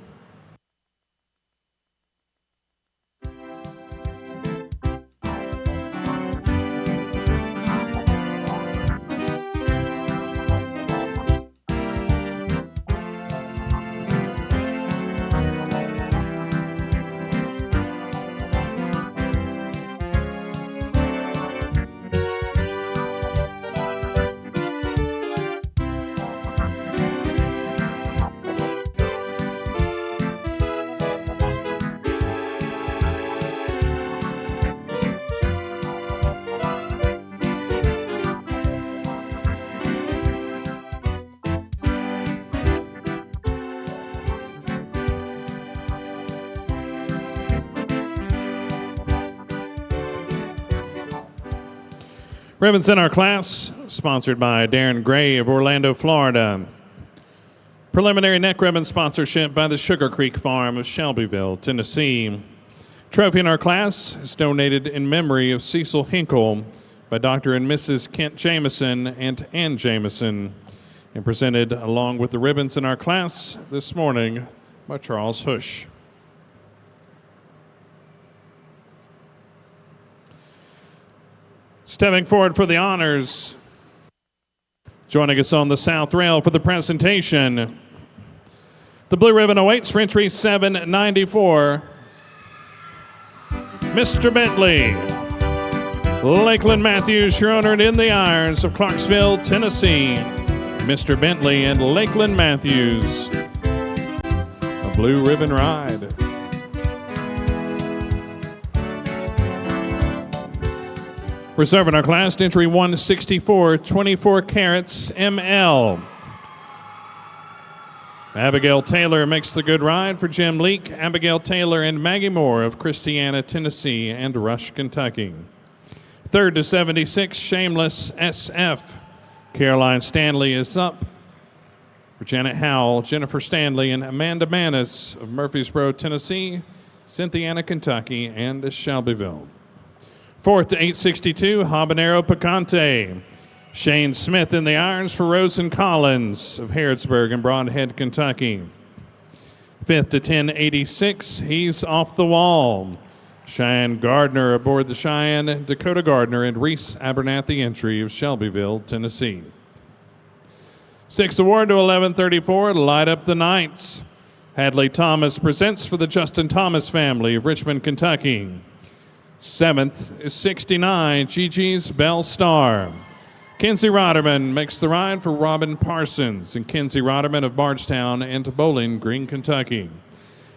Ribbons in our class, sponsored by Darren Gray of Orlando, Florida. Preliminary neck ribbon sponsorship by the Sugar Creek Farm of Shelbyville, Tennessee. Trophy in our class is donated in memory of Cecil Hinkle by Dr. and Mrs. Kent Jameson and Ann Jameson, and presented along with the ribbons in our class this morning by Charles Hush. Stepping forward for the honors, joining us on the South Rail for the presentation, the blue ribbon awaits for entry 794, Mr. Bentley. Lakeland Matthews, your owner, and in the irons of Clarksville, Tennessee, Mr. Bentley and Lakeland Matthews. A blue ribbon ride. Reserving our class to entry 164, 24 carats, ML. Abigail Taylor makes the good ride for Jim Leake, Abigail Taylor, and Maggie Moore of Christiana, Tennessee, and Rush, Kentucky. Third to 76, Shameless SF. Caroline Stanley is up for Janet Howell, Jennifer Stanley, and Amanda Manis of Murfreesboro, Tennessee, Cynthiana, Kentucky, and Shelbyville. Fourth to 862, Habanero Picante. Shane Smith in the irons for Rosen Collins of Harrodsburg and Broadhead, Kentucky. Fifth to 1086, He's Off the Wall. Cheyenne Gardner aboard the Cheyenne, Dakota Gardner, and Reese Abernathy entry of Shelbyville, Tennessee. Sixth award to 1134, Light Up the Nights. Hadley Thomas presents for the Justin Thomas family of Richmond, Kentucky. Seventh is 69, Gigi's Bell Star. Kinsey Rotterman makes the ride for Robin Parsons and Kinsey Rotterman of Bardstown and Bowling Green, Kentucky.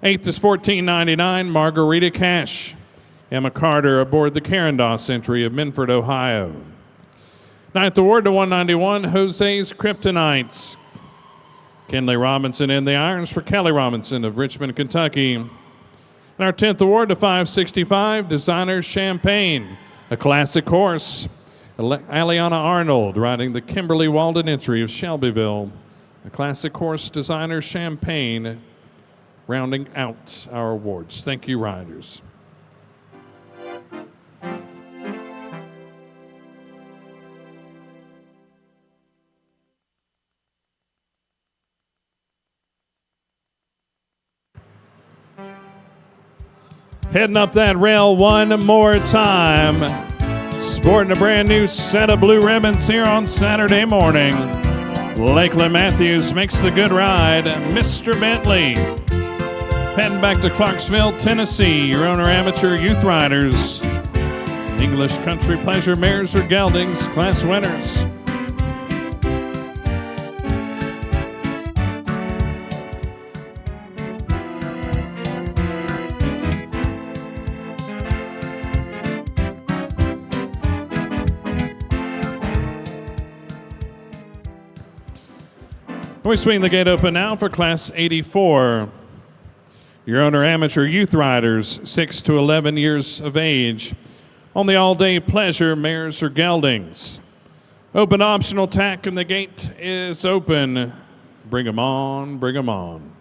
Eighth is 1499, Margarita Cash. Emma Carter aboard the Carandos entry of Minford, Ohio. Ninth award to 191, Jose's Kryptonites. Kenley Robinson in the irons for Kelly Robinson of Richmond, Kentucky. And our 10th award to 565, Designer Champagne, a classic horse. Aliana Arnold riding the Kimberly Walden entry of Shelbyville. A classic horse, Designer Champagne, rounding out our awards. Thank you, riders. Heading up that rail one more time. Sporting a brand new set of blue ribbons here on Saturday morning. Lakeland Matthews makes the good ride. Mr. Bentley. Heading back to Clarksville, Tennessee. Your owner amateur youth riders. English Country Pleasure mares or geldings, class winners. We swing the gate open now for Class 84. Your owner amateur youth riders, 6 to 11 years of age. On the all-day pleasure, mares or geldings. Open optional tack and the gate is open. Bring 'em on, bring 'em on.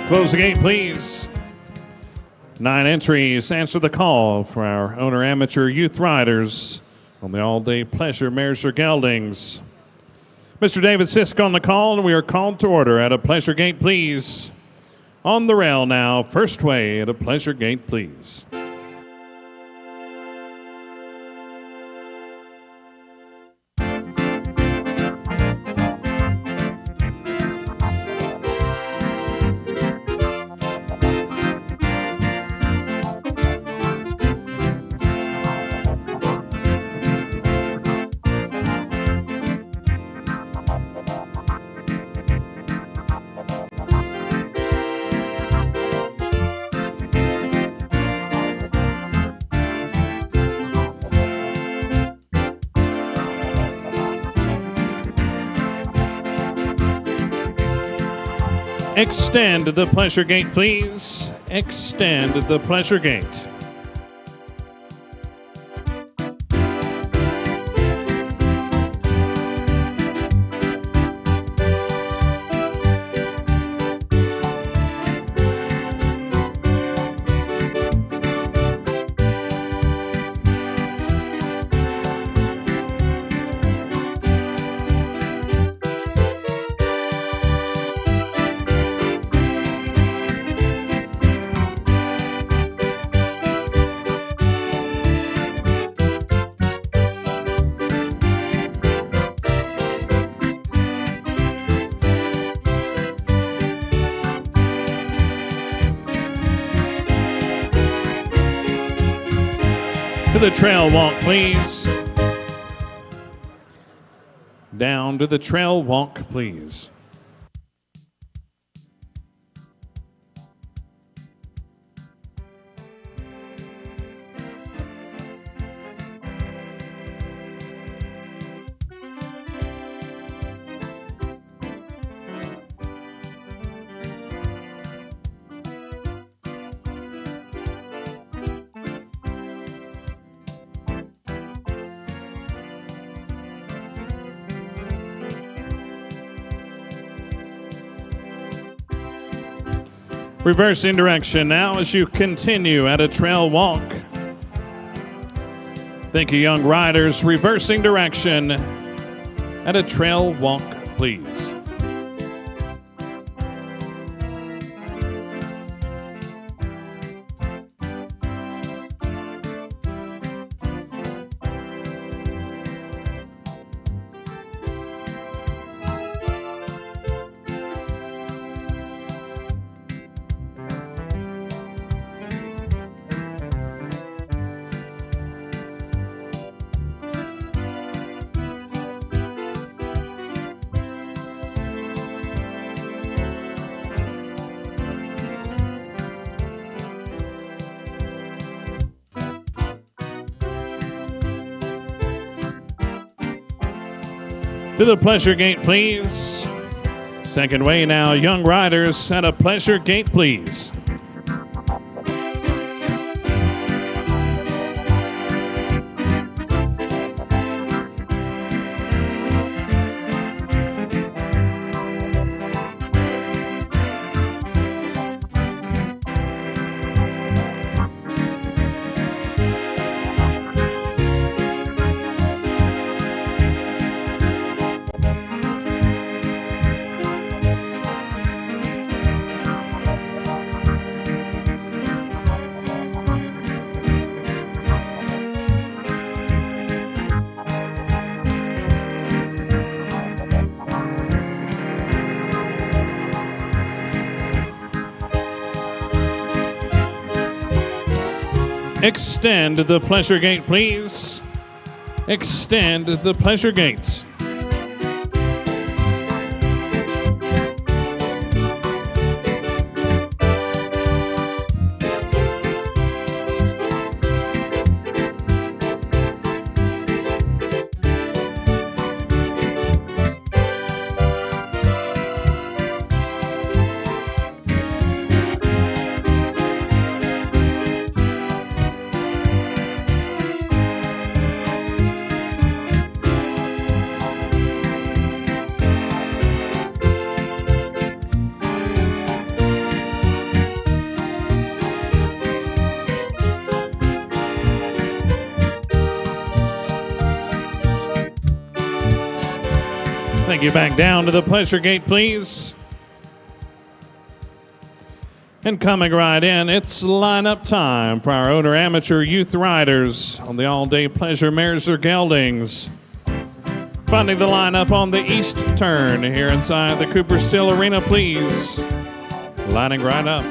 Close the gate, please. 9 entries. Answer the call for our owner amateur youth riders on the all-day pleasure mares or geldings. Mr. David Sisk on the call, and we are called to order at a pleasure gate, please. On the rail now, first way at a pleasure gate, please. Extend the pleasure gate, please. Extend the pleasure gate. To the trail walk, please. Down to the trail walk, please. Reversing direction now as you continue at a trail walk. Thank you, young riders. Reversing direction at a trail walk, please. To the pleasure gate, please. Second way now, young riders at a pleasure gate, please. Extend the pleasure gate, please. Extend the pleasure gates. Thank you. Back down to the pleasure gate, please. And coming right in, it's lineup time for our owner amateur youth riders on the all-day pleasure mares or geldings. Finding the lineup on the east turn here inside the Cooper Still Arena, please. Lining right up.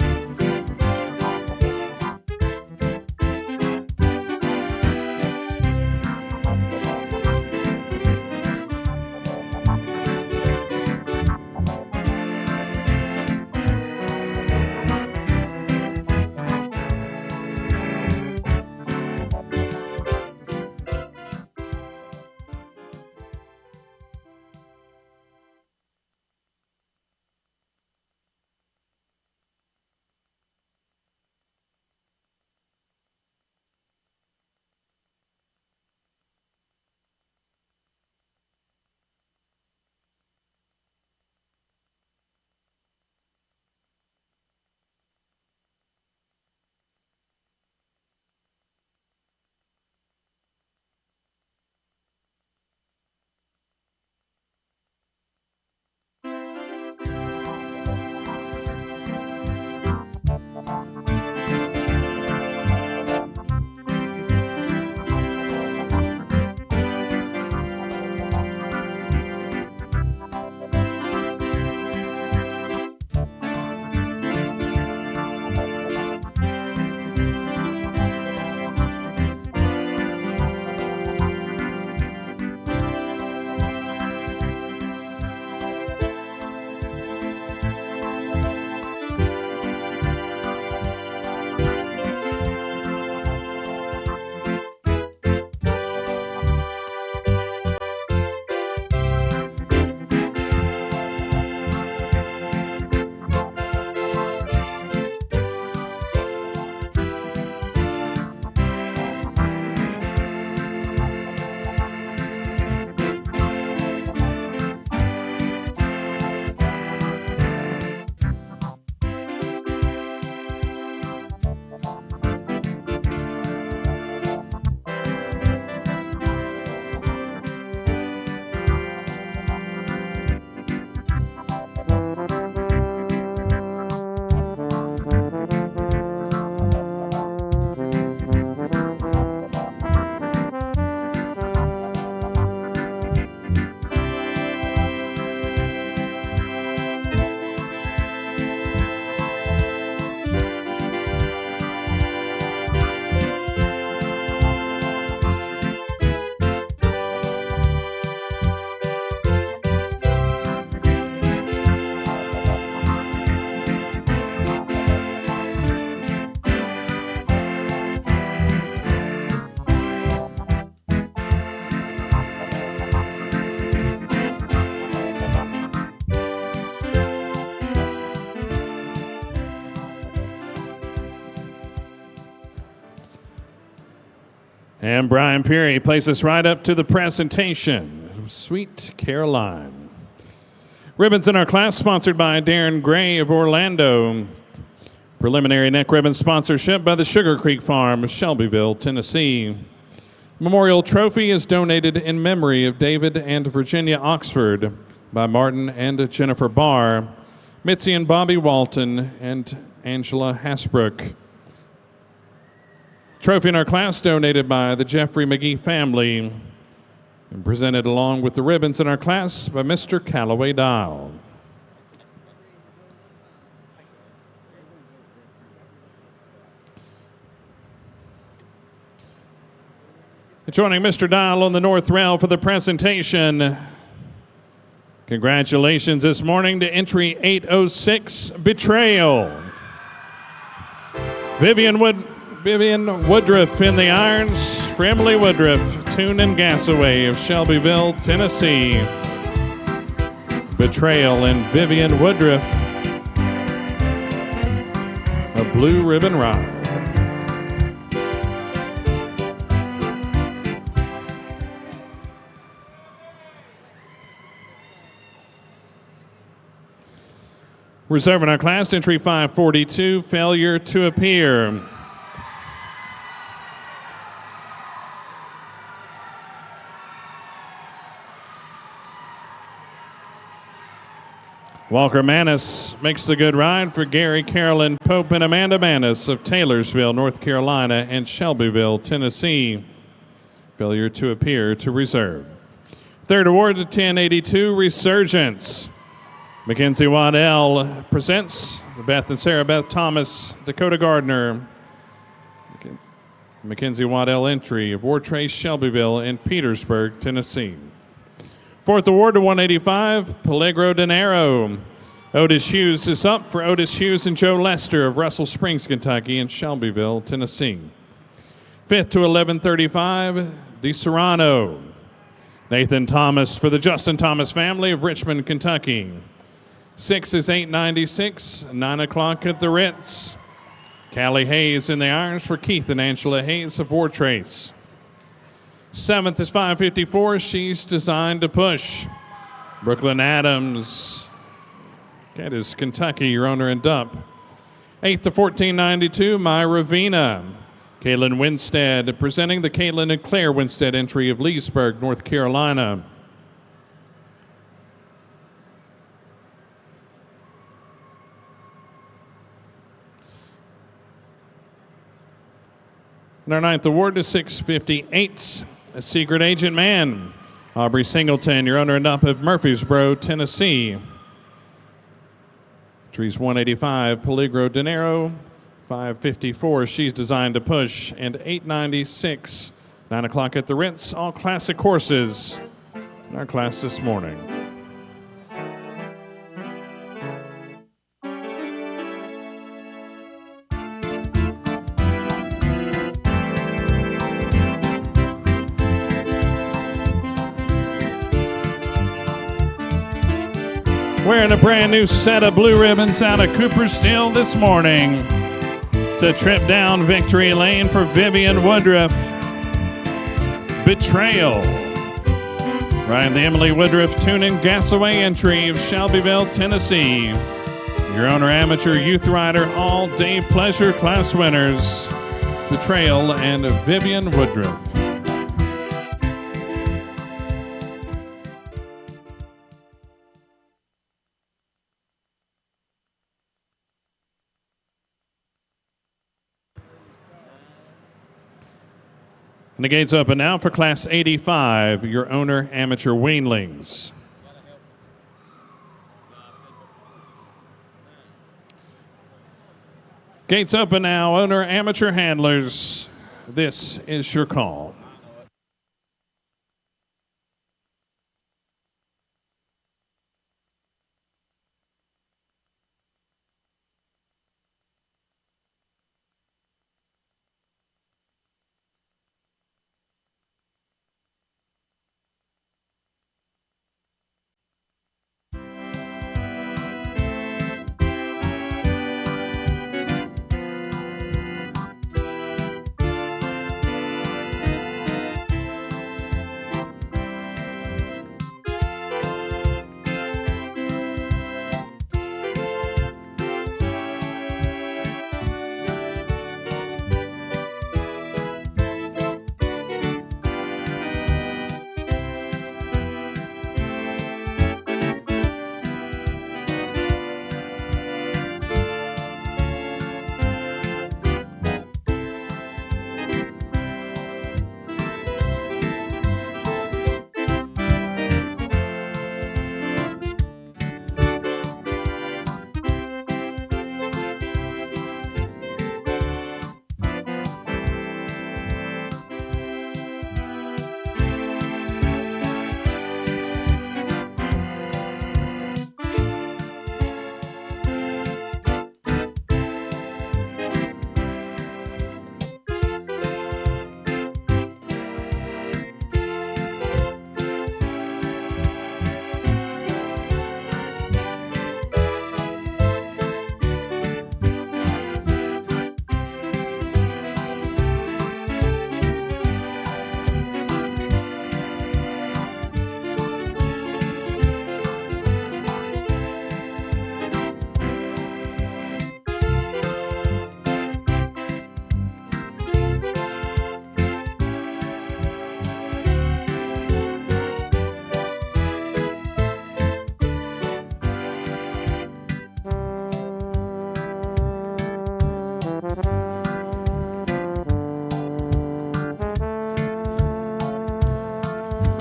And Brian Peary places right up to the presentation. Sweet Caroline. Ribbons in our class sponsored by Darren Gray of Orlando. Preliminary neck ribbon sponsorship by the Sugar Creek Farm of Shelbyville, Tennessee. Memorial trophy is donated in memory of David and Virginia Oxford by Martin and Jennifer Barr, Mitzi and Bobby Walton, and Angela Hasbrook. Trophy in our class donated by the Jeffrey McGee family and presented along with the ribbons in our class by Mr. Callaway Dial. Joining Mr. Dial on the north rail for the presentation. Congratulations this morning to entry 806, Betrayal. Vivian Woodruff in the irons for Emily Woodruff, Tune and Gasaway of Shelbyville, Tennessee. Betrayal and Vivian Woodruff, a blue ribbon ride. Reserving our class, entry 542, Failure to Appear. Walker Manis makes the good ride for Gary, Carolyn Pope, and Amanda Manis of Taylorsville, North Carolina, and Shelbyville, Tennessee. Failure to Appear to reserve. Third award to 1082, Resurgence. Mackenzie Waddell presents Beth and Sarah Beth Thomas, Dakota Gardner. Mackenzie Waddell entry of War Trace Shelbyville in Petersburg, Tennessee. Fourth award to 185, Peligro Dinero. Otis Hughes is up for Otis Hughes and Joe Lester of Russell Springs, Kentucky and Shelbyville, Tennessee. Fifth to 1135, DiSerrano. Nathan Thomas for the Justin Thomas family of Richmond, Kentucky. 6 is 896, 9 o'clock at the Ritz. Callie Hayes in the irons for Keith and Angela Hayes of War Trace. 7th is 554, She's Designed to Push. Brooklyn Adams, that is Kentucky, your owner and dump. 8th to 1492, Myra Vina. Caitlin Winstead presenting the Caitlin and Claire Winstead entry of Leesburg, North Carolina. And our ninth award to 658, a Secret Agent Man. Aubrey Singleton, your owner and up of Murfreesboro, Tennessee. Trees 185, Peligro Dinero. 554, She's Designed to Push. And 896, 9 o'clock at the Ritz. All classic horses in our class this morning. Wearing a brand new set of blue ribbons out of Cooperstill this morning. It's a trip down victory lane for Vivian Woodruff. Betrayal. Riding the Emily Woodruff Tune and Gasaway entry of Shelbyville, Tennessee. Your owner amateur youth rider all day pleasure class winners. Betrayal and Vivian Woodruff. And the gates open now for Class 85, your owner amateur weanlings. Gates open now, owner amateur handlers. This is your call.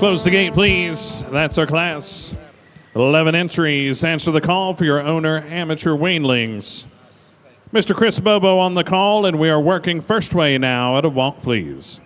Close the gate, please. That's our class. 11 entries. Answer the call for your owner amateur weanlings. Mr. Chris Bobo on the call, and we are working first way now at a walk, please.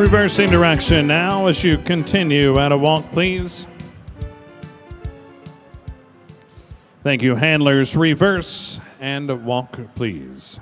Reversing direction now as you continue at a walk, please. Thank you, handlers. Reverse and walk, please.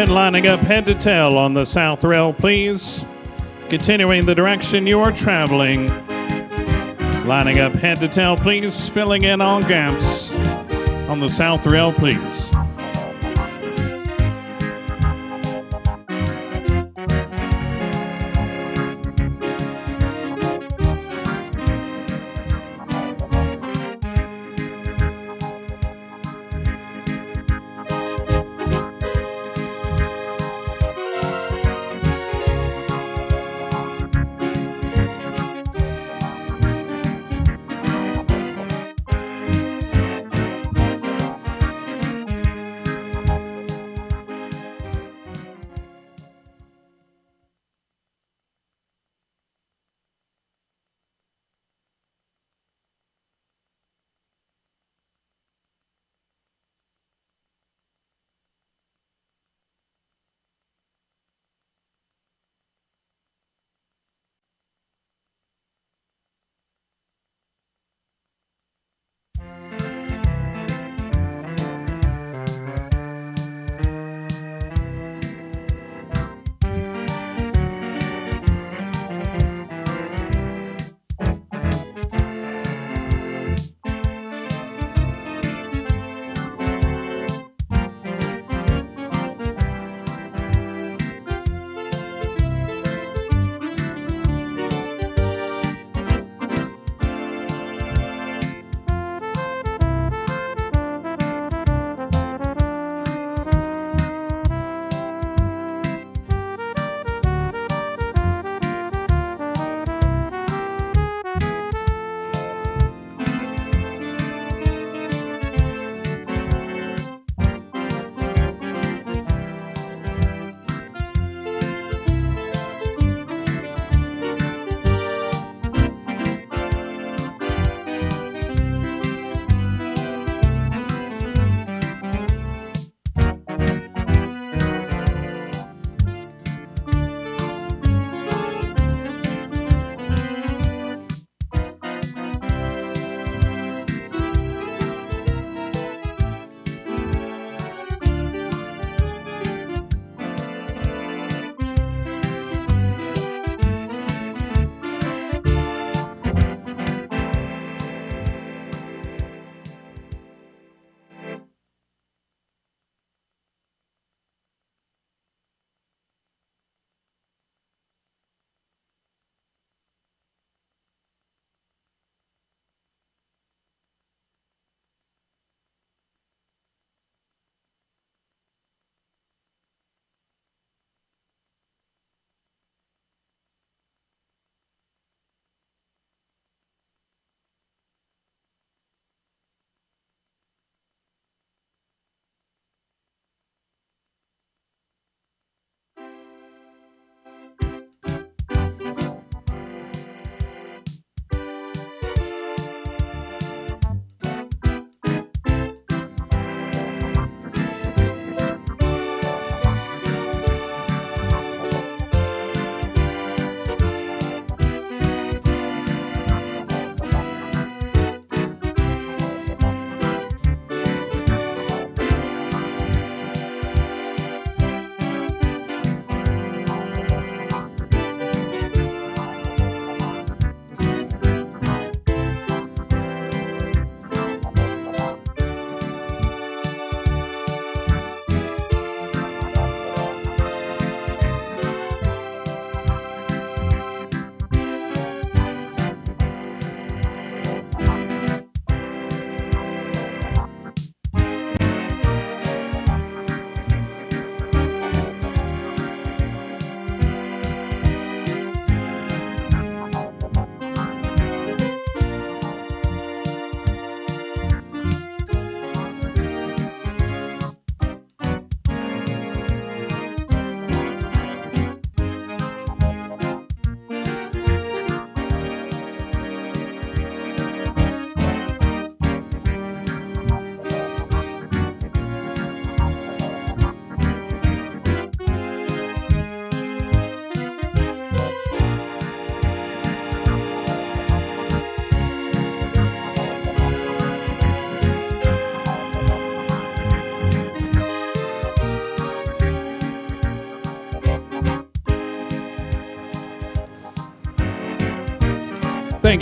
And lining up head to tail on the south rail, please. Continuing the direction you are traveling. Lining up head to tail, please. Filling in all gaps on the south rail, please.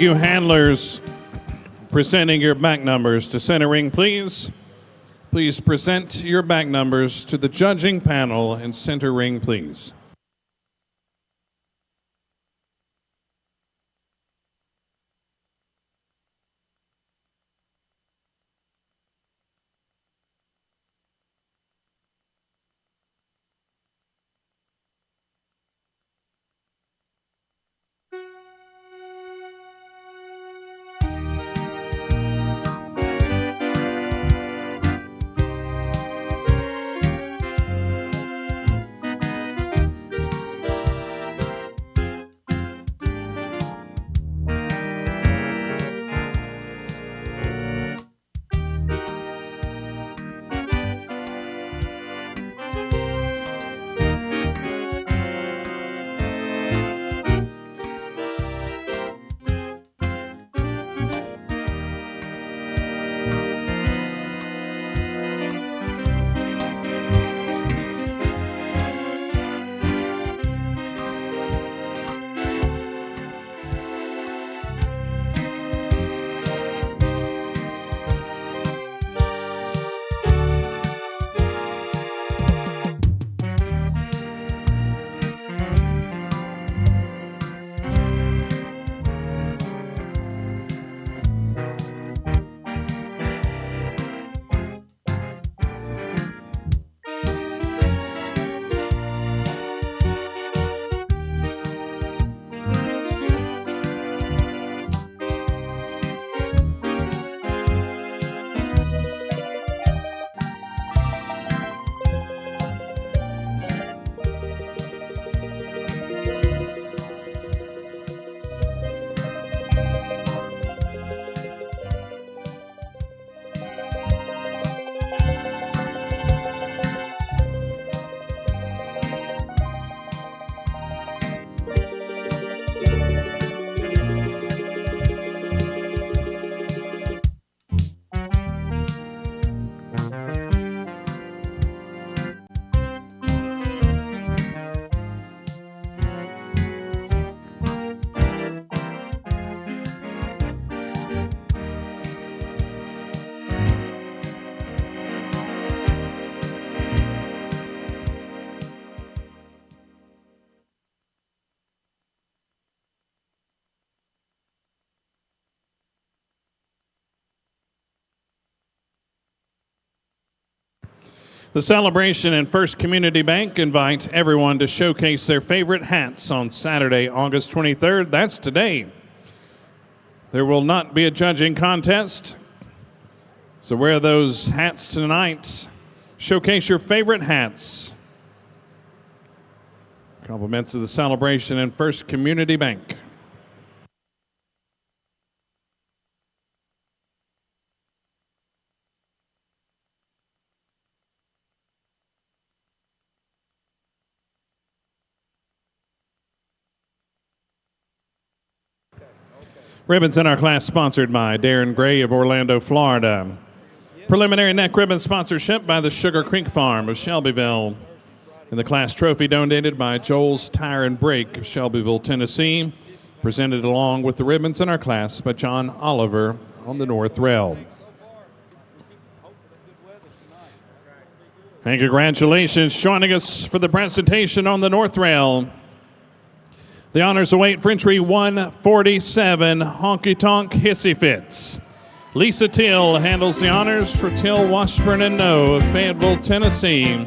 Thank you, handlers. Presenting your back numbers to center ring, please. Please present your back numbers to the judging panel in center ring, please. The celebration and First Community Bank invites everyone to showcase their favorite hats on Saturday, August 23rd. That's today. There will not be a judging contest, so wear those hats tonight. Showcase your favorite hats. Compliments of the celebration and First Community Bank. Ribbons in our class sponsored by Darren Gray of Orlando, Florida. Preliminary neck ribbon sponsorship by the Sugar Creek Farm of Shelbyville. And the class trophy donated by Joel's Tire and Brake of Shelbyville, Tennessee. Presented along with the ribbons in our class by John Oliver on the north rail. And congratulations joining us for the presentation on the north rail. The honors await for entry 147, Honky Tonk Hissy Fits. Lisa Till handles the honors for Till Washburn and No of Fayetteville, Tennessee.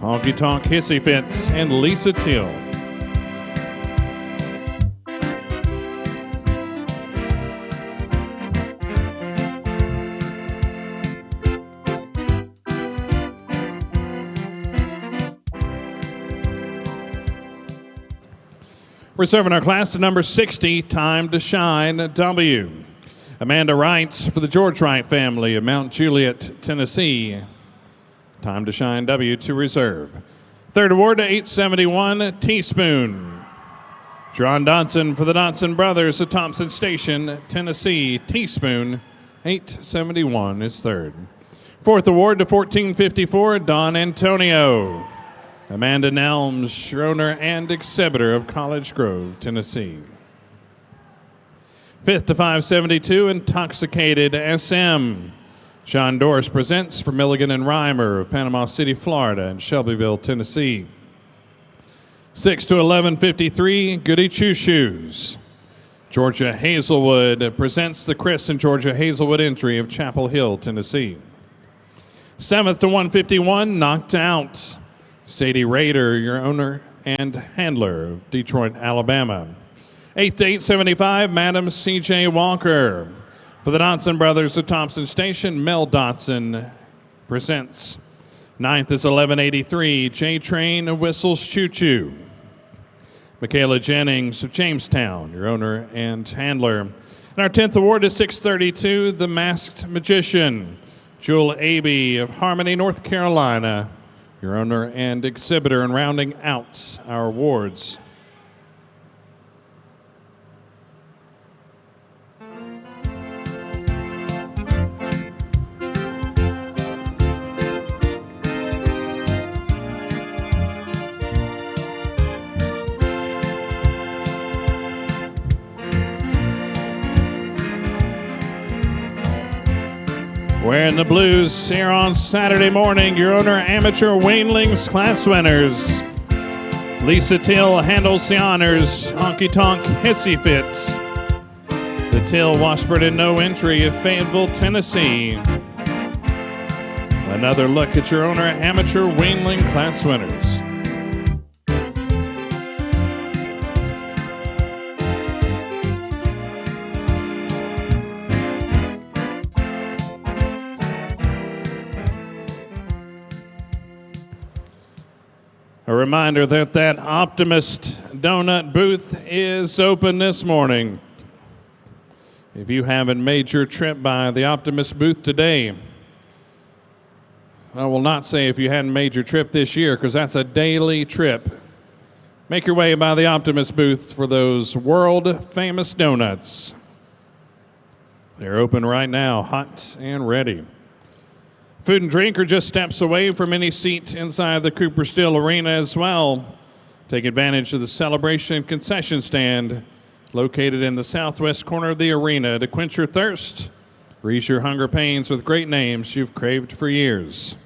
Honky Tonk Hissy Fits and Lisa Till. We're serving our class to number 60, Time to Shine, W. Amanda Wrights for the George Wright family of Mount Juliet, Tennessee. Time to Shine, W to reserve. Third award to 871, Teaspoon. John Dodson for the Dodson brothers of Thompson Station, Tennessee. Teaspoon, 871 is third. Fourth award to 1454, Don Antonio. Amanda Nelms, your owner and exhibitor of College Grove, Tennessee. 5th to 572, Intoxicated SM. John Dorris presents for Milligan and Reimer of Panama City, Florida, and Shelbyville, Tennessee. 6 to 1153, Goody Choo Shoes. Georgia Hazelwood presents the Chris and Georgia Hazelwood entry of Chapel Hill, Tennessee. 7th to 151, Knocked Out. Sadie Rader, your owner and handler of Detroit, Alabama. 8th to 875, Madam C.J. Walker. For the Dotson brothers of Thompson Station, Mel Dotson presents. 9th is 1183, J-Train Whistles Choo Choo. Michaela Jennings of Jamestown, your owner and handler. And our 10th award is 632, The Masked Magician. Jewel Abbey of Harmony, North Carolina, your owner and exhibitor, and rounding out our awards. Wearing the blues here on Saturday morning, your owner, amateur Wainlings class winners. Lisa Till handles the honors, Honky Tonk Hissy Fits. The Till Washburn no entry of Fayetteville, Tennessee. Another look at your owner, amateur Wainling class winners. A reminder that Optimist Donut booth is open this morning. If you haven't made your trip by the Optimist booth today, I will not say if you hadn't made your trip this year, because that's a daily trip. Make your way by the Optimist booth for those world-famous donuts. They're open right now, hot and ready. Food and drink are just steps away from any seat inside the Cooper Steel Arena as well. Take advantage of the celebration concession stand located in the southwest corner of the arena to quench your thirst, or ease your hunger pains with great names you've craved for years.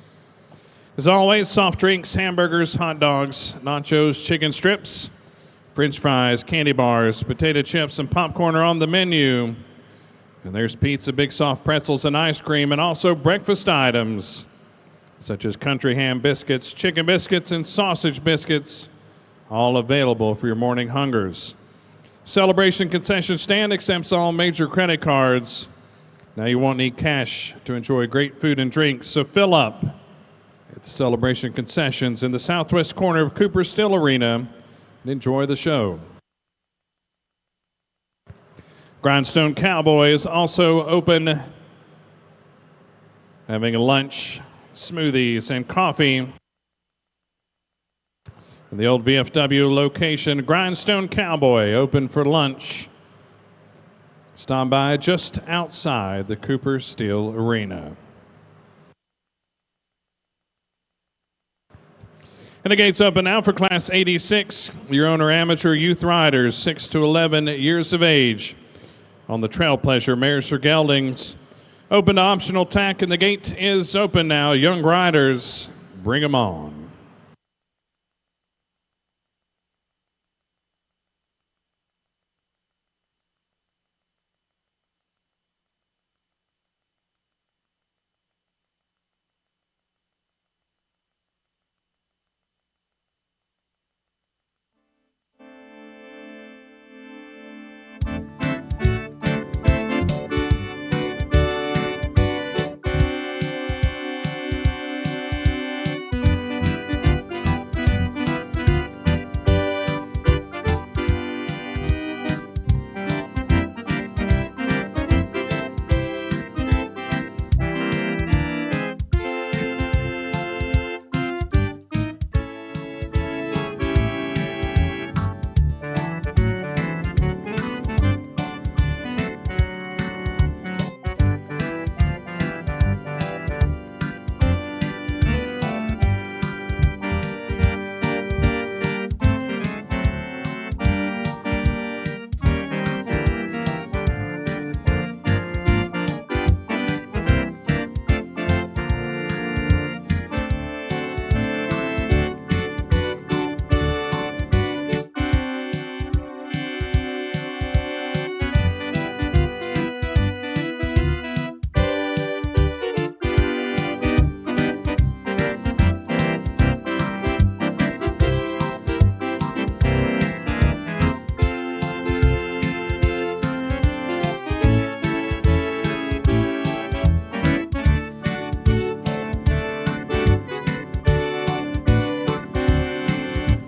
As always, soft drinks, hamburgers, hot dogs, nachos, chicken strips, French fries, candy bars, potato chips, and popcorn are on the menu. And there's pizza, big soft pretzels, and ice cream, and also breakfast items such as country ham biscuits, chicken biscuits, and sausage biscuits, all available for your morning hungers. Celebration concession stand accepts all major credit cards. Now you won't need cash to enjoy great food and drinks, so fill up at the Celebration concessions in the southwest corner of Cooper Steel Arena and enjoy the show. Grindstone Cowboy is also open, having a lunch, smoothies, and coffee. In the old VFW location, Grindstone Cowboy open for lunch. Stop by just outside the Cooper Steel Arena. And the gates open now for Class 86, your owner amateur youth riders, 6 to 11 years of age. On the Trail Pleasure, Mares for Geldings. Open to optional tack, and the gate is open now. Young riders, bring them on.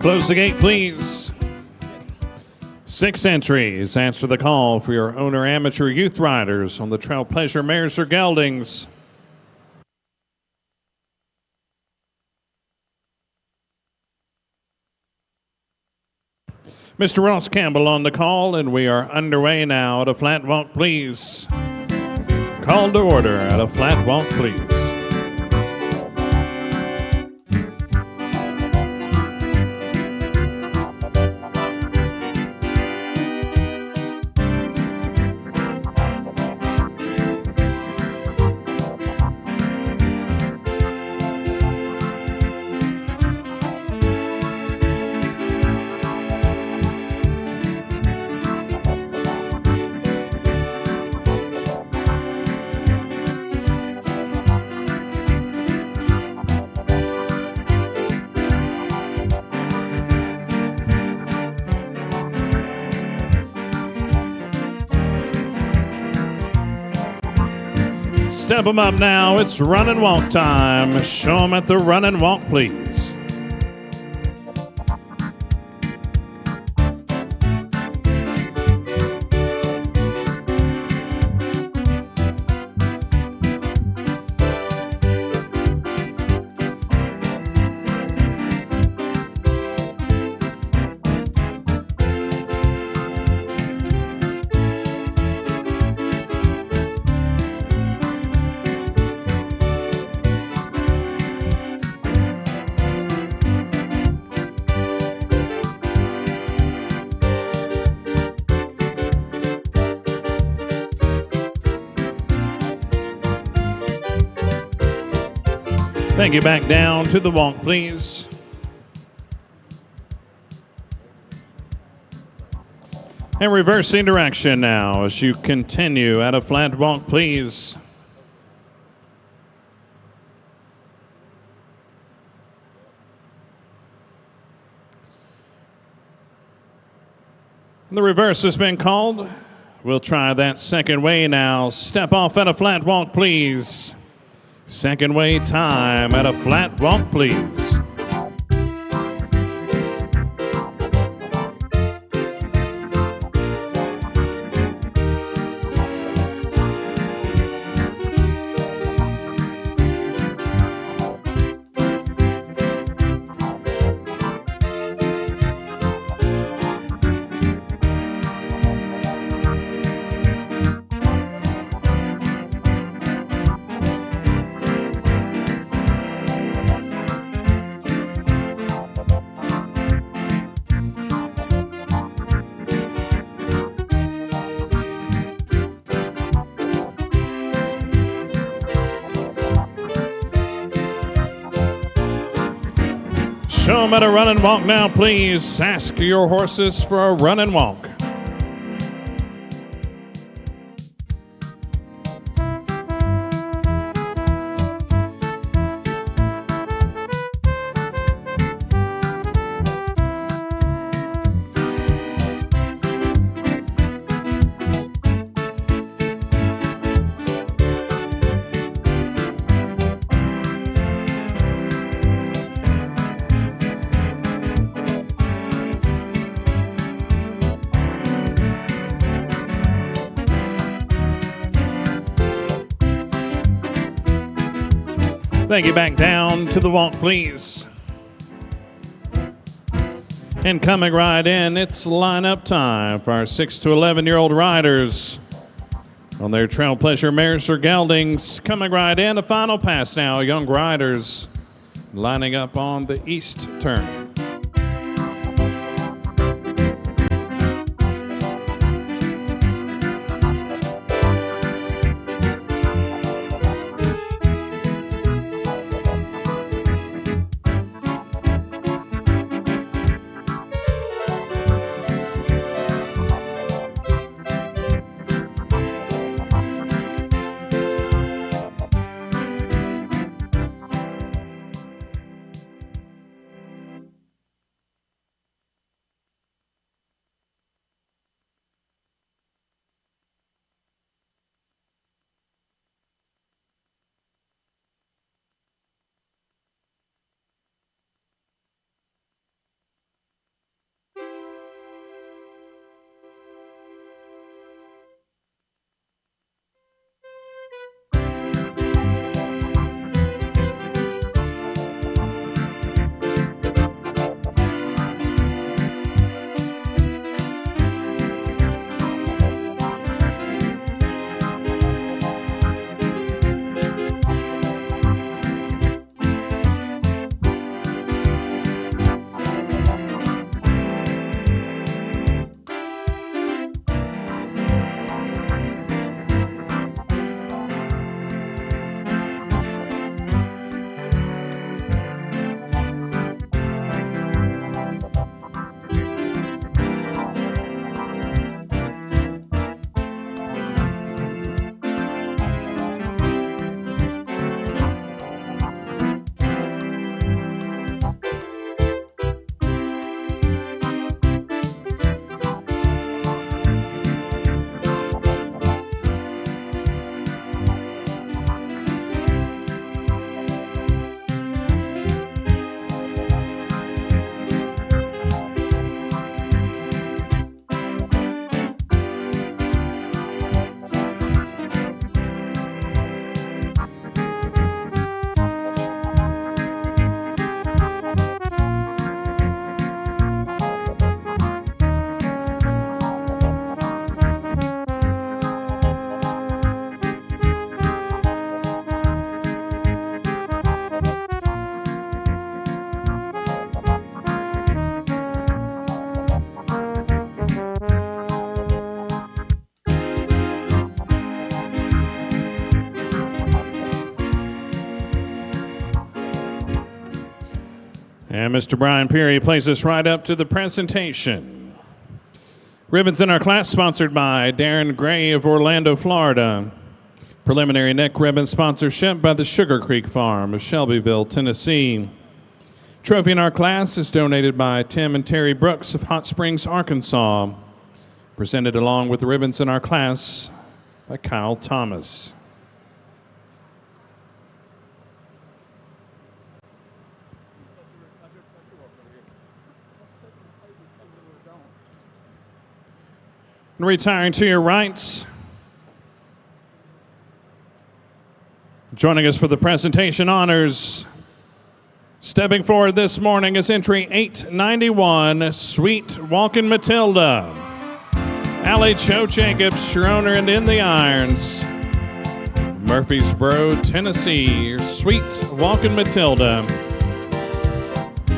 Close the gate, please. 6 entries. Answer the call for your owner amateur youth riders on the Trail Pleasure Mares or Geldings. Mr. Ross Campbell on the call, and we are underway now at a flat walk, please. Call to order at a flat walk, please. Step them up now. It's run and walk time. Show them at the run and walk, please. Thank you. Back down to the walk, please. And reversing direction now as you continue at a flat walk, please. The reverse has been called. We'll try that second way now. Step off at a flat walk, please. Second way time at a flat walk, please. Show them at a run and walk now, please. Ask your horses for a run and walk. Thank you. Back down to the walk, please. And coming right in, it's lineup time for our 6 to 11-year-old riders on their Trail Pleasure Mares or Geldings. Coming right in, a final pass now. Young riders lining up on the east turn. And Mr. Brian Peary plays us right up to the presentation. Ribbons in our class sponsored by Darren Gray of Orlando, Florida. Preliminary neck ribbon sponsorship by the Sugar Creek Farm of Shelbyville, Tennessee. Trophy in our class is donated by Tim and Terry Brooks of Hot Springs, Arkansas. Presented along with the ribbons in our class by Kyle Thomas. And retiring to your rights, joining us for the presentation honors, stepping forward this morning is entry 891, Sweet Walkin' Matilda. Allie Cho Jacobs, Schroner and in the irons. Murfreesboro, Tennessee, your Sweet Walkin' Matilda.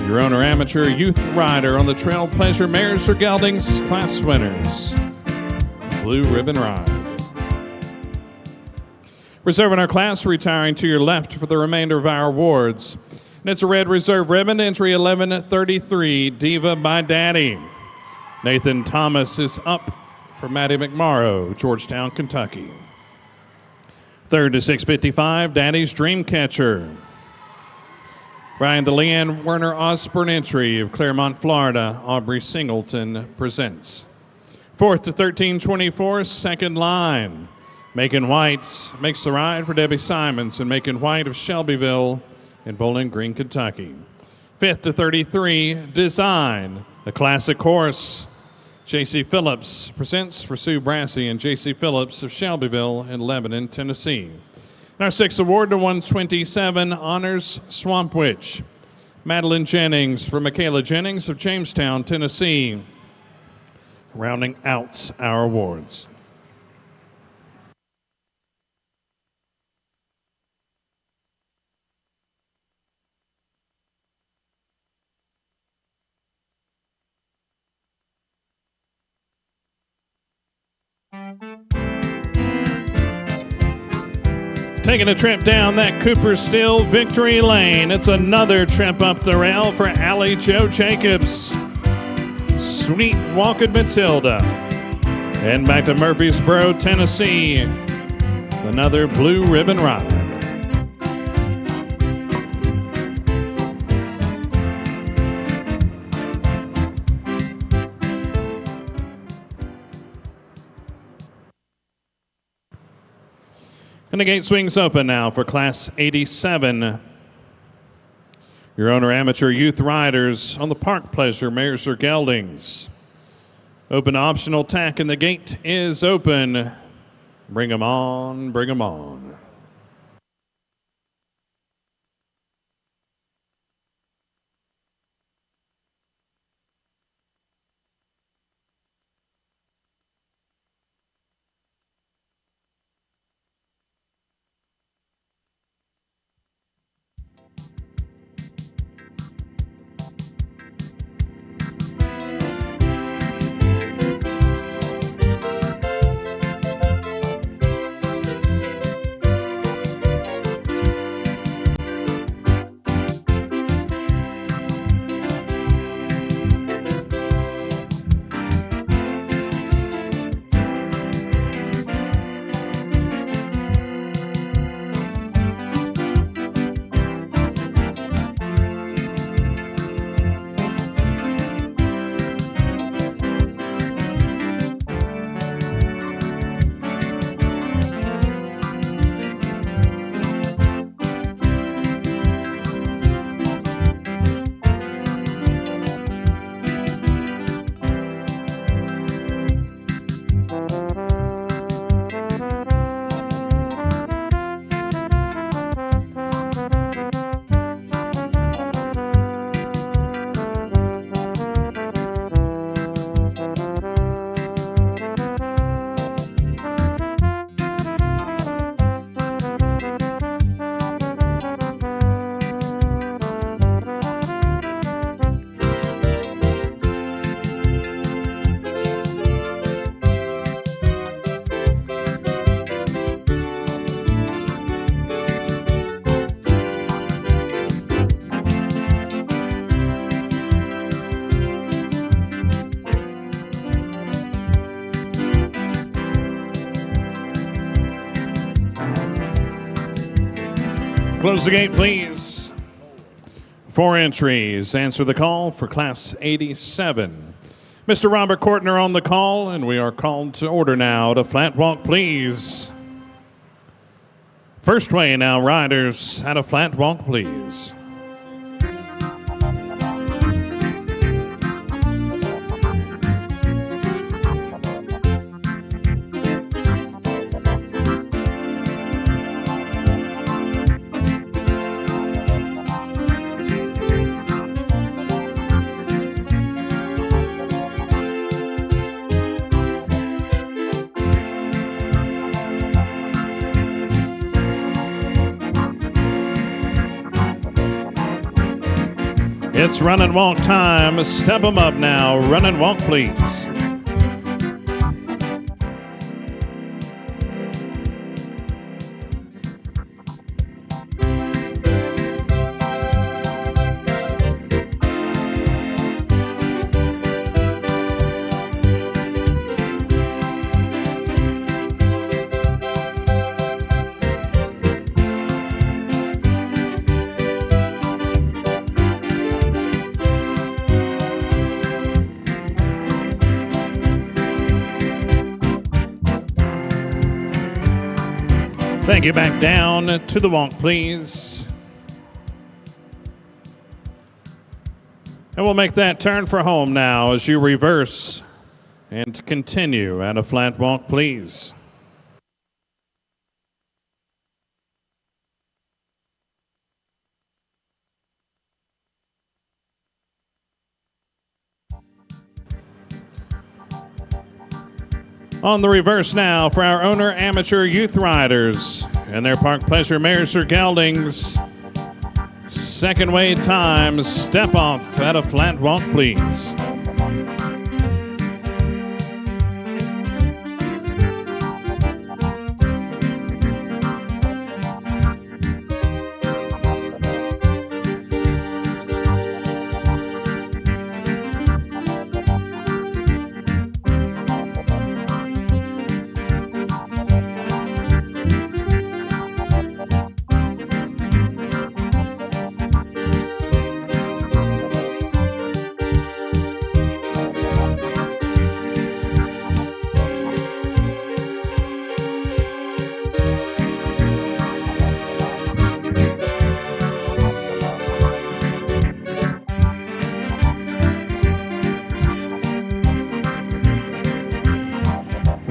Your owner amateur youth rider on the Trail Pleasure Mares or Geldings class winners. Blue Ribbon Ride. Reserve in our class, retiring to your left for the remainder of our awards. And it's a red reserve ribbon, entry 1133, Diva by Daddy. Nathan Thomas is up for Maddie McMorrow, Georgetown, Kentucky. Third to 655, Daddy's Dreamcatcher. Brian the Leanne Werner Osborne entry of Claremont, Florida, Aubrey Singleton presents. Fourth to 1324, Second Line. Macon White makes the ride for Debbie Simons and Macon White of Shelbyville in Bowling Green, Kentucky. Fifth to 33, Design, the classic horse. J.C. Phillips presents for Sue Brassey and J.C. Phillips of Shelbyville in Lebanon, Tennessee. And our sixth award to 127 honors Swamp Witch. Madeline Jennings for Michaela Jennings of Jamestown, Tennessee. Rounding out our awards. Taking a trip down that Cooperstill victory lane. It's another trip up the rail for Allie Jo Jacobs. Sweet Walkin' Matilda. And back to Murfreesboro, Tennessee. Another Blue Ribbon Ride. And the gate swings open now for Class 87. Your owner amateur youth riders on the Park Pleasure Mares or Geldings. Open optional tack and the gate is open. Bring 'em on, bring 'em on. Close the gate, please. 4 entries. Answer the call for Class 87. Mr. Robert Kortner on the call, and we are called to order now to flat walk, please. First way now, riders, at a flat walk, please. It's run and walk time. Step them up now. Run and walk, please. Thank you. Back down to the walk, please. And we'll make that turn for home now as you reverse and continue at a flat walk, please. On the reverse now for our owner amateur youth riders and their park pleasure mares or geldings. Second way time, step off at a flat walk, please.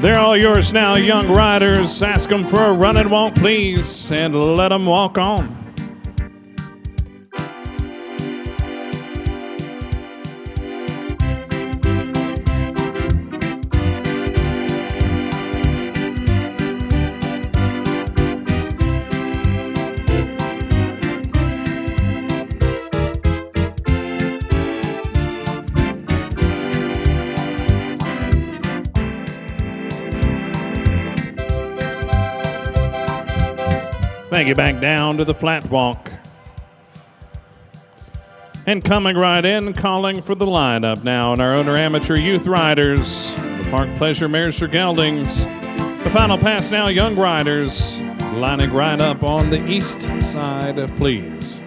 They're all yours now, young riders. Ask them for a run and walk, please, and let them walk on. Thank you. Back down to the flat walk. And coming right in, calling for the lineup now, and our owner amateur youth riders, the park pleasure mares or geldings. The final pass now, young riders, lining right up on the east side, please.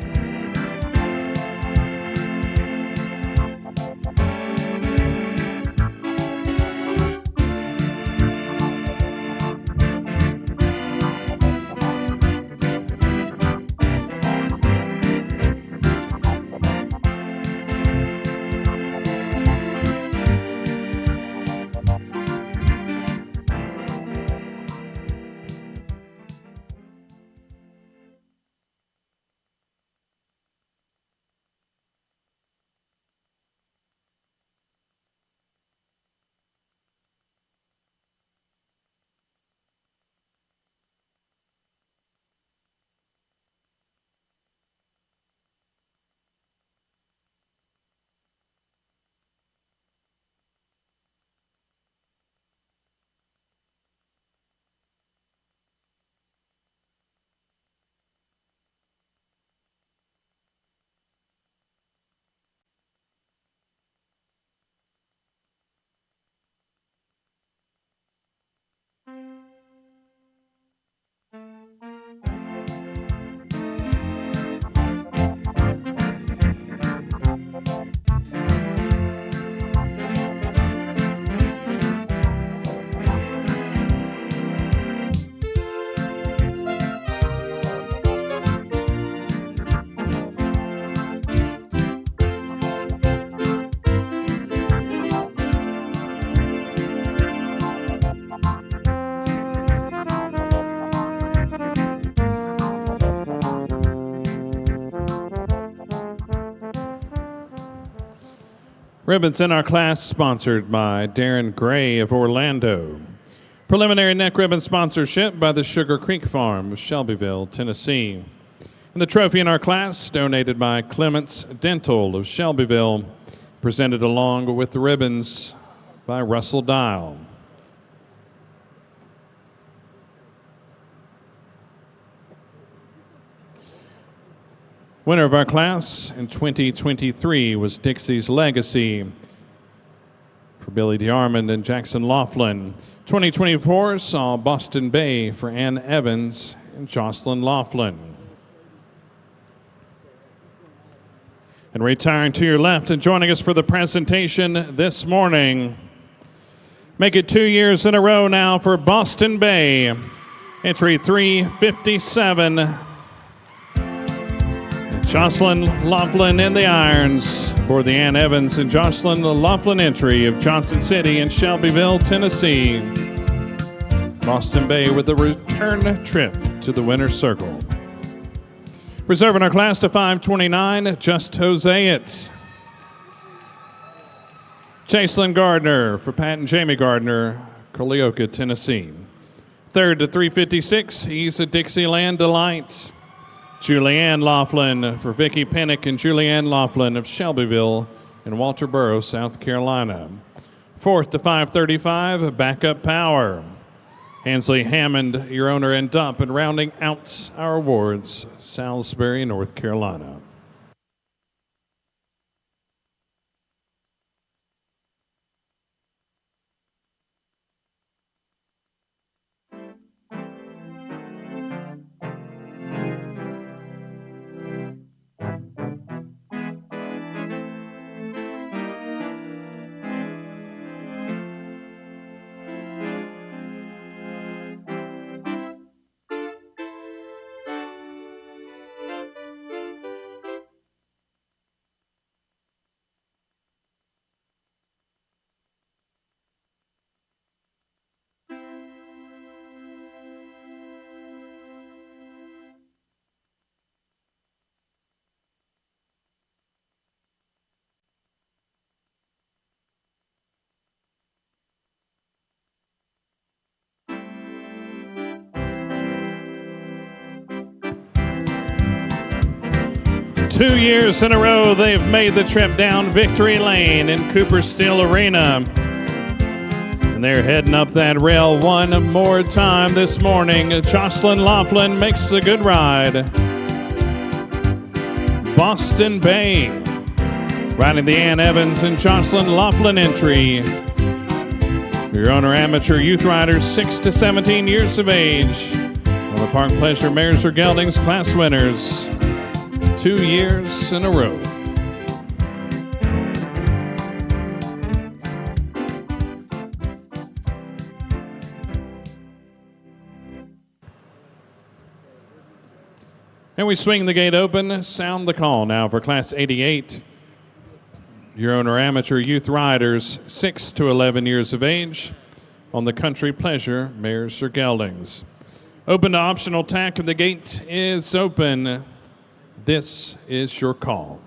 Ribbons in our class sponsored by Darren Gray of Orlando. Preliminary neck ribbon sponsorship by the Sugar Creek Farm of Shelbyville, Tennessee. And the trophy in our class donated by Clements Dental of Shelbyville, presented along with the ribbons by Russell Dial. Winner of our class in 2023 was Dixie's Legacy for Billy DeArmond and Jackson Laughlin. 2024 saw Boston Bay for Ann Evans and Jocelyn Laughlin. And retiring to your left and joining us for the presentation this morning, make it 2 years in a row now for Boston Bay. Entry 357. Jocelyn Laughlin in the irons for the Ann Evans and Jocelyn Laughlin entry of Johnson City and Shelbyville, Tennessee. Boston Bay with the return trip to the winner's circle. Reserving our class to 529, Just Jose It. Chaselyn Gardner for Pat and Jamie Gardner, Culleoka, Tennessee. Third to 356, he's a Dixieland Delight. Julianne Laughlin for Vicki Pennick and Julianne Laughlin of Shelbyville in Walterboro, South Carolina. Fourth to 535, Backup Power. Hansley Hammond, your owner, and Dump, and rounding out our awards, Salisbury, North Carolina. Two years in a row, they've made the trip down Victory Lane in Cooper Steel Arena. And they're heading up that rail one more time this morning. Jocelyn Laughlin makes a good ride. Boston Bay riding the Ann Evans and Jocelyn Laughlin entry. Your owner amateur youth riders 6 to 17 years of age. On the Park Pleasure Mares or Geldings class winners. 2 years in a row. And we swing the gate open, sound the call now for Class 88. Your owner amateur youth riders 6 to 11 years of age on the Country Pleasure Mares or Geldings. Open to optional tack and the gate is open. This is your call.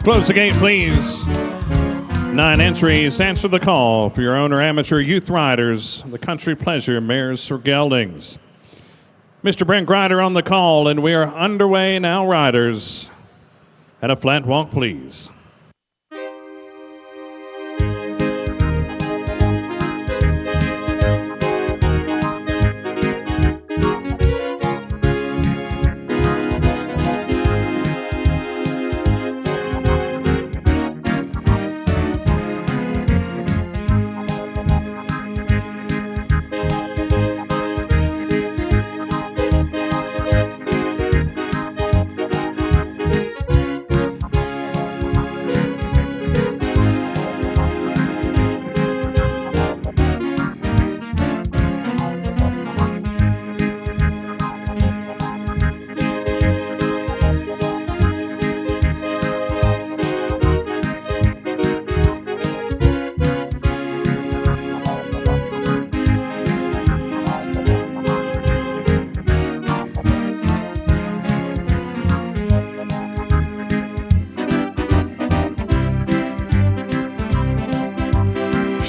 Close the gate, please. 9 entries. Answer the call for your owner amateur youth riders, the Country Pleasure mares or geldings. Mr. Brent Grider on the call, and we are underway now, riders. At a flat walk, please.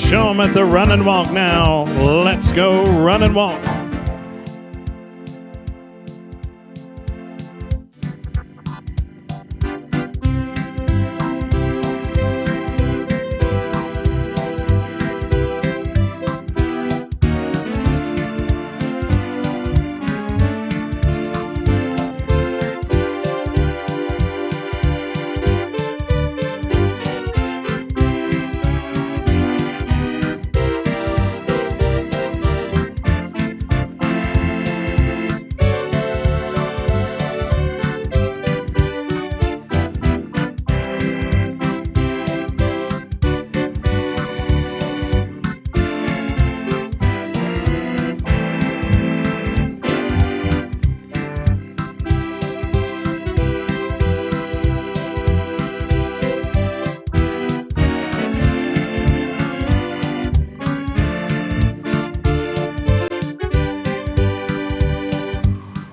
Show them at the run and walk now. Let's go run and walk.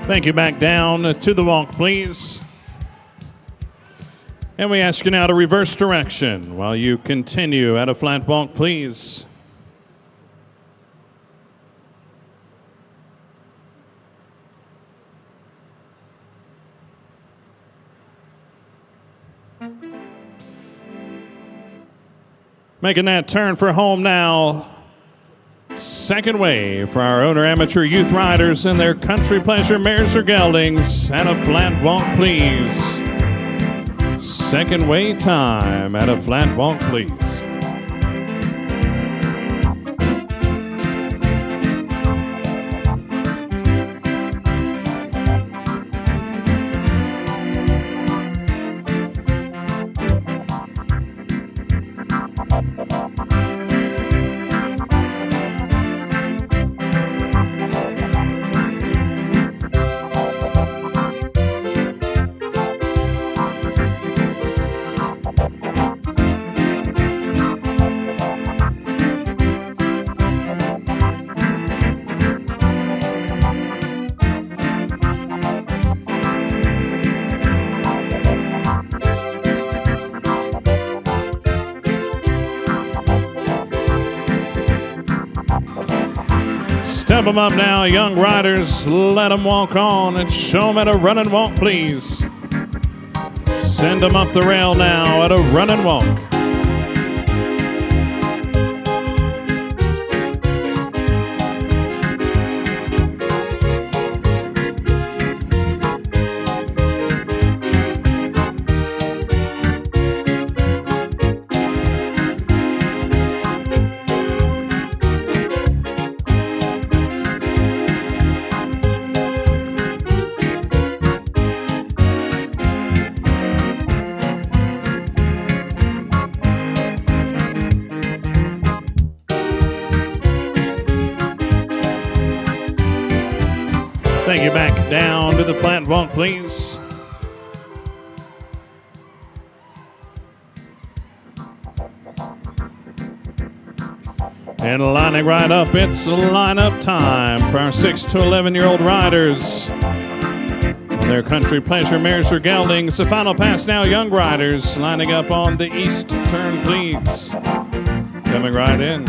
Thank you. Back down to the walk, please. And we ask you now to reverse direction while you continue at a flat walk, please. Making that turn for home now. Second wave for our owner amateur youth riders and their Country Pleasure mares or geldings at a flat walk, please. Second wave time at a flat walk, please. Step them up now, young riders. Let them walk on and show them at a run and walk, please. Send them up the rail now at a run and walk. Thank you. Back down to the flat walk, please. And lining right up, it's lineup time for our 6 to 11-year-old riders. Their country pleasure mares are geldings. The final pass now, young riders lining up on the east turn, please. Coming right in.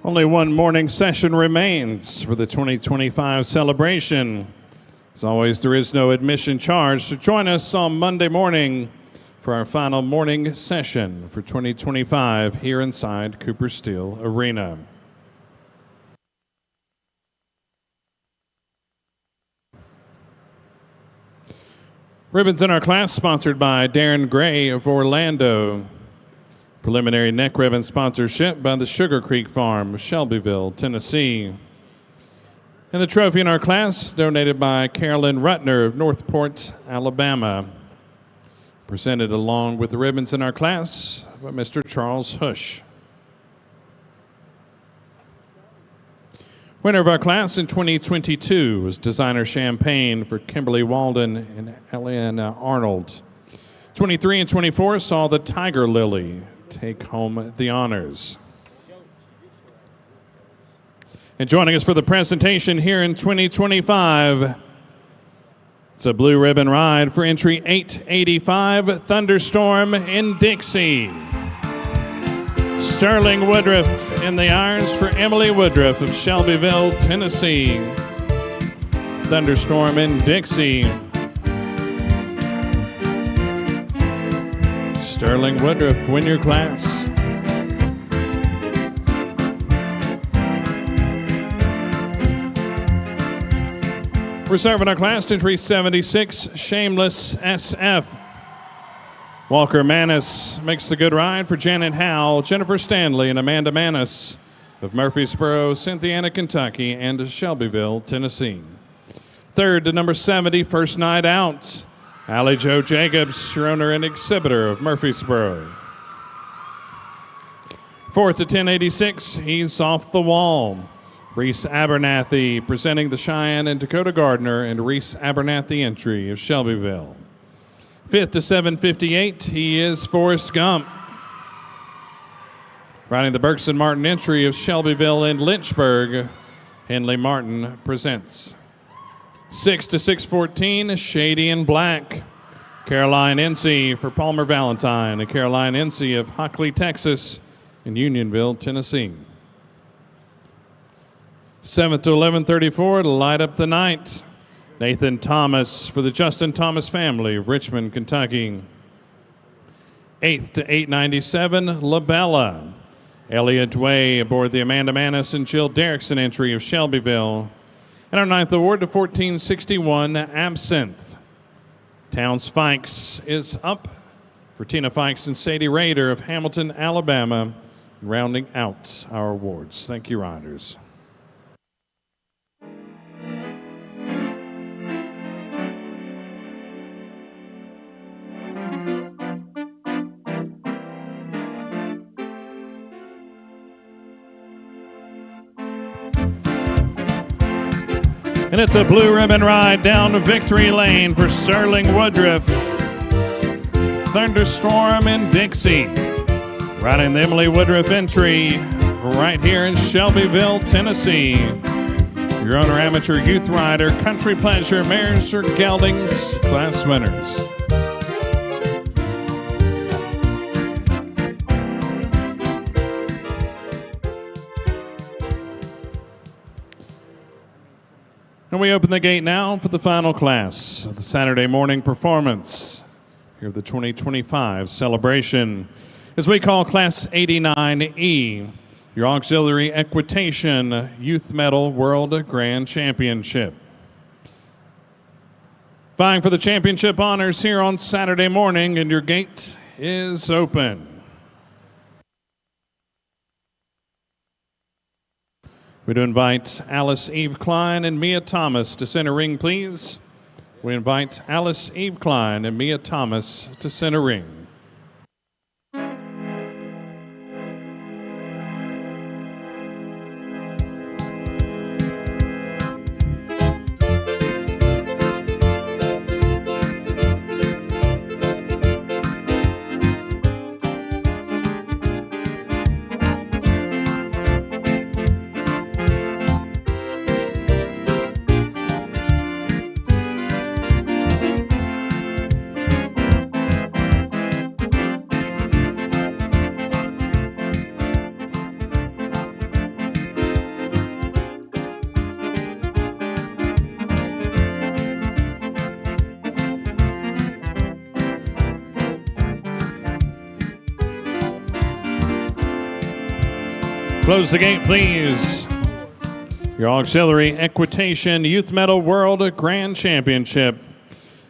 Only one morning session remains for the 2025 celebration. As always, there is no admission charge, so join us on Monday morning for our final morning session for 2025 here inside Cooper Steel Arena. Ribbons in our class sponsored by Darren Gray of Orlando. Preliminary neck ribbon sponsorship by the Sugar Creek Farm of Shelbyville, Tennessee. And the trophy in our class donated by Carolyn Rutner of Northport, Alabama. Presented along with the ribbons in our class by Mr. Charles Hush. Winner of our class in 2022 was Designer Champagne for Kimberly Walden and Eliana Arnold. 23 and 24 saw the Tiger Lily take home the honors. And joining us for the presentation here in 2025, it's a blue ribbon ride for entry 885, Thunderstorm in Dixie. Sterling Woodruff in the irons for Emily Woodruff of Shelbyville, Tennessee. Thunderstorm in Dixie. Sterling Woodruff, win your class. Reserving our class to entry 76, Shameless SF. Walker Manis makes the good ride for Janet Howell, Jennifer Stanley, and Amanda Manis of Murfreesboro, Cynthiana, Kentucky, and Shelbyville, Tennessee. Third to number 70, First Night Out, Allie Jo Jacobs, your owner and exhibitor of Murfreesboro. 4th to 1086, he's off the wall. Reese Abernathy presenting the Cheyenne and Dakota Gardner and Reese Abernathy entry of Shelbyville. 5th to 758, he is Forrest Gump. Riding the Berkson Martin entry of Shelbyville and Lynchburg, Henley Martin presents. 6 to 614, Shady and Black. Caroline Ency for Palmer Valentine and Caroline Ency of Hockley, Texas and Unionville, Tennessee. 7th to 1134 to light up the night. Nathan Thomas for the Justin Thomas family of Richmond, Kentucky. 8th to 897, La Bella. Elliot Way aboard the Amanda Manis and Jill Derrickson entry of Shelbyville. And our 9th award to 1461, Absinthe. Towns Fikes is up for Tina Fikes and Sadie Rader of Hamilton, Alabama, rounding out our awards. Thank you, riders. And it's a blue ribbon ride down to victory lane for Sterling Woodruff. Thunderstorm in Dixie. Riding the Emily Woodruff entry right here in Shelbyville, Tennessee. Your owner amateur youth rider, Country Pleasure, Mayor Geldings, class winners. And we open the gate now for the final class of the Saturday morning performance here of the 2025 celebration. As we call Class 89E, your Auxiliary Equitation Youth Medal World Grand Championship. Vying for the championship honors here on Saturday morning, and your gate is open. We do invite Alice Eve Klein and Mia Thomas to center ring, please. We invite Alice Eve Klein and Mia Thomas to center ring. Close the gate, please. Your Auxiliary Equitation Youth Medal World Grand Championship.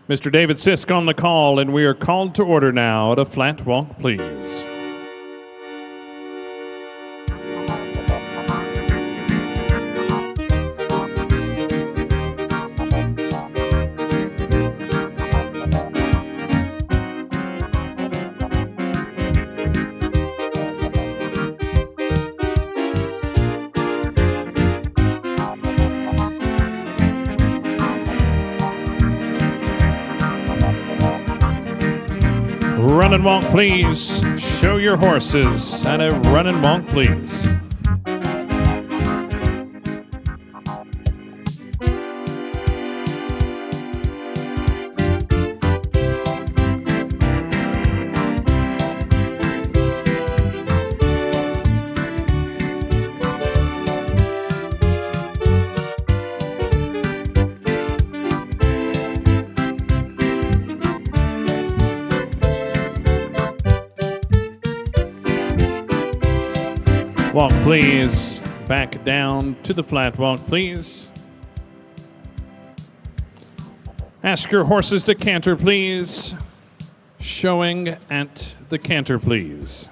Mr. David Sisk on the call, and we are called to order now at a flat walk, please. Run and walk, please. Show your horses at a run and walk, please. Walk, please. Back down to the flat walk, please. Ask your horses to canter, please. Showing at the canter, please.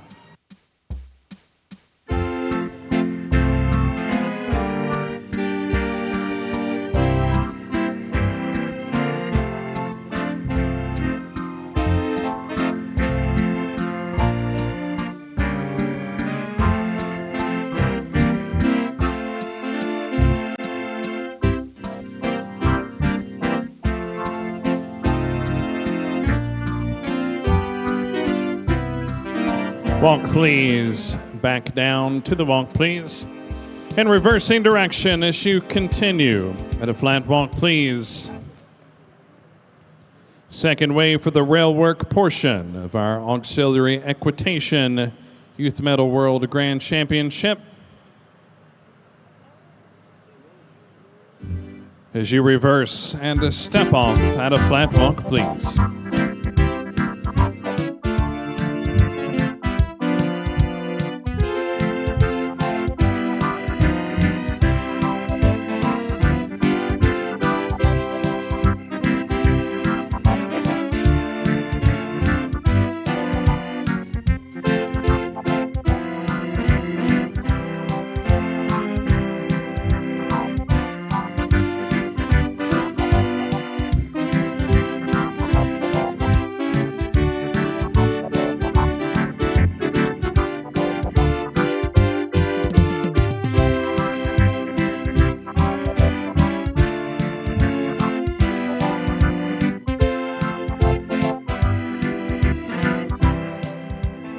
Walk, please. Back down to the walk, please. And reversing direction as you continue at a flat walk, please. Second wave for the rail work portion of our auxiliary equitation Youth Medal World Grand Championship. As you reverse and step off at a flat walk, please.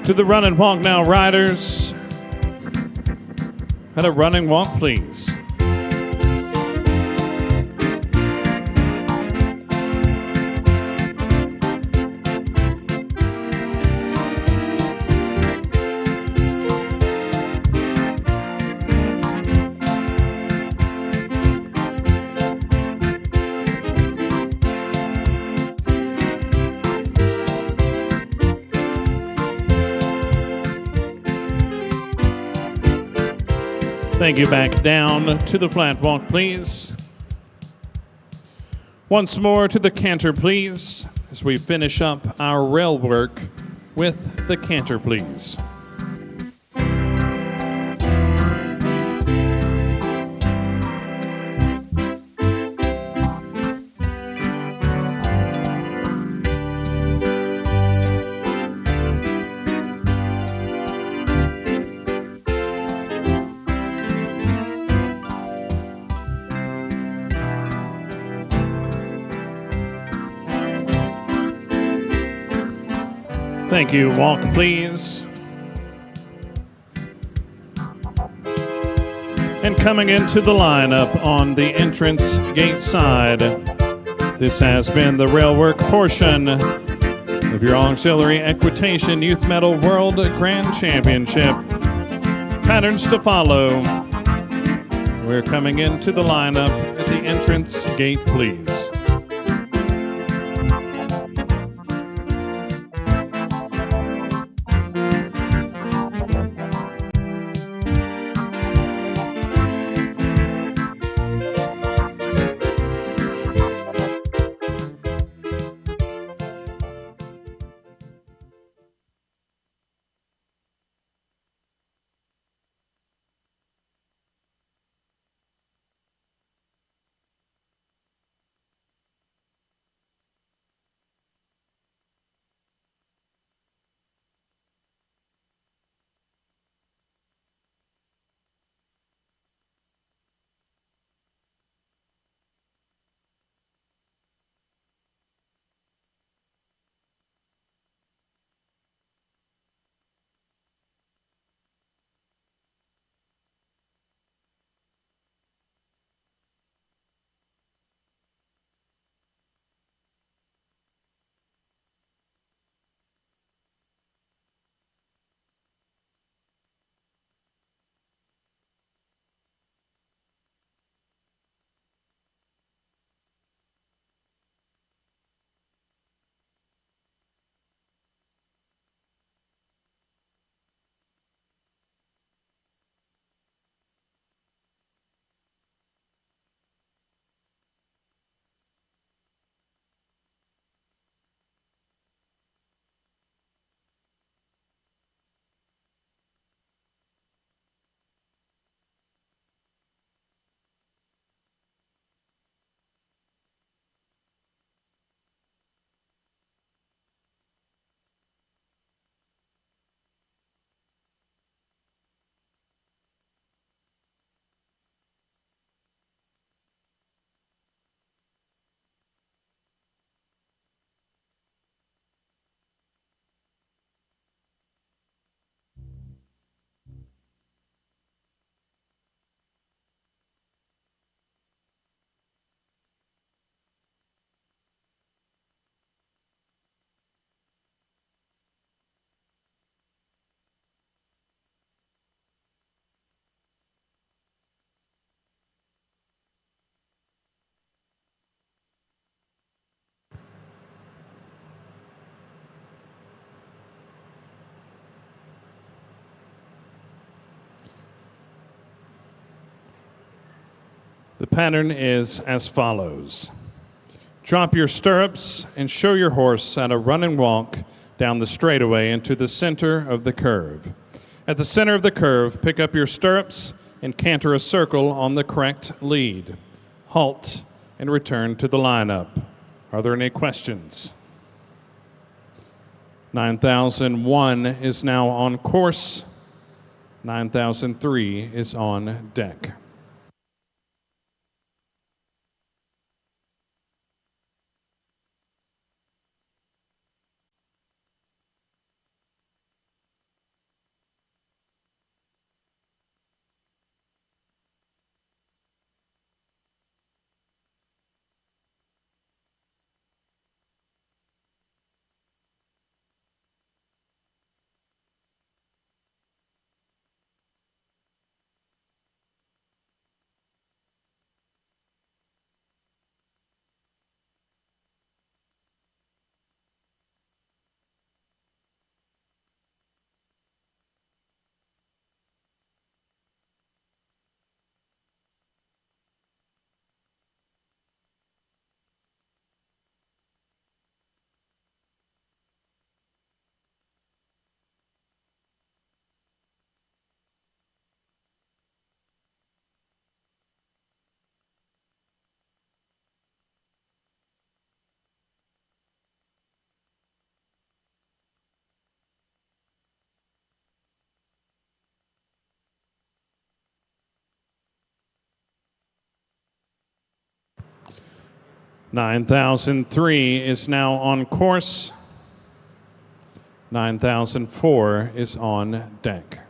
To the run and walk now, riders. At a running walk, please. Thank you. Back down to the flat walk, please. Once more to the canter, please, as we finish up our rail work with the canter, please. Thank you. Walk, please. And coming into the lineup on the entrance gate side, this has been the rail work portion of your auxiliary equitation Youth Medal World Grand Championship. Patterns to follow. We're coming into the lineup at the entrance gate, please. The pattern is as follows. Drop your stirrups and show your horse at a run and walk down the straightaway into the center of the curve. At the center of the curve, pick up your stirrups and canter a circle on the correct lead. Halt and return to the lineup. Are there any questions? 9001 is now on course. 9003 is on deck. $9,003 is now on course. 9004 is on deck.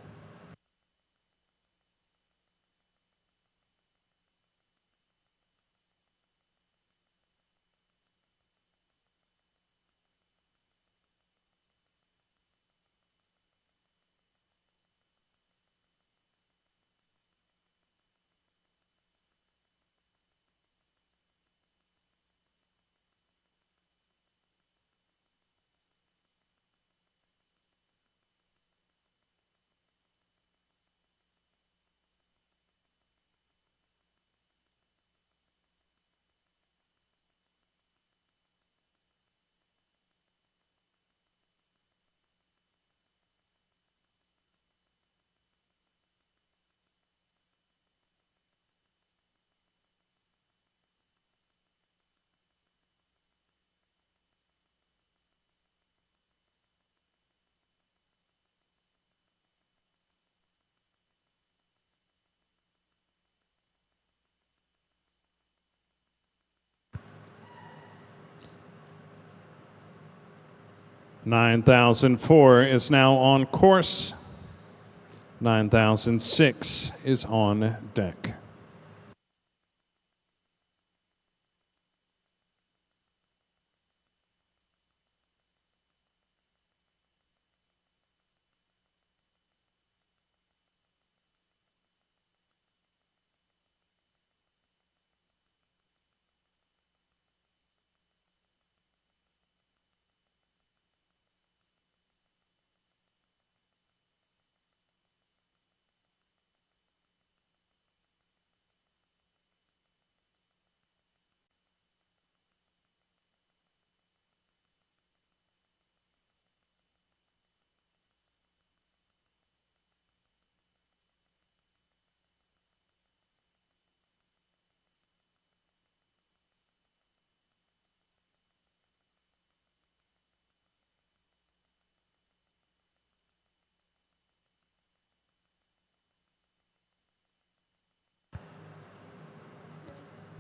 $9,004 is now on course. 9006 is on deck.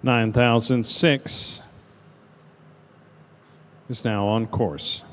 $9,006 is now on course.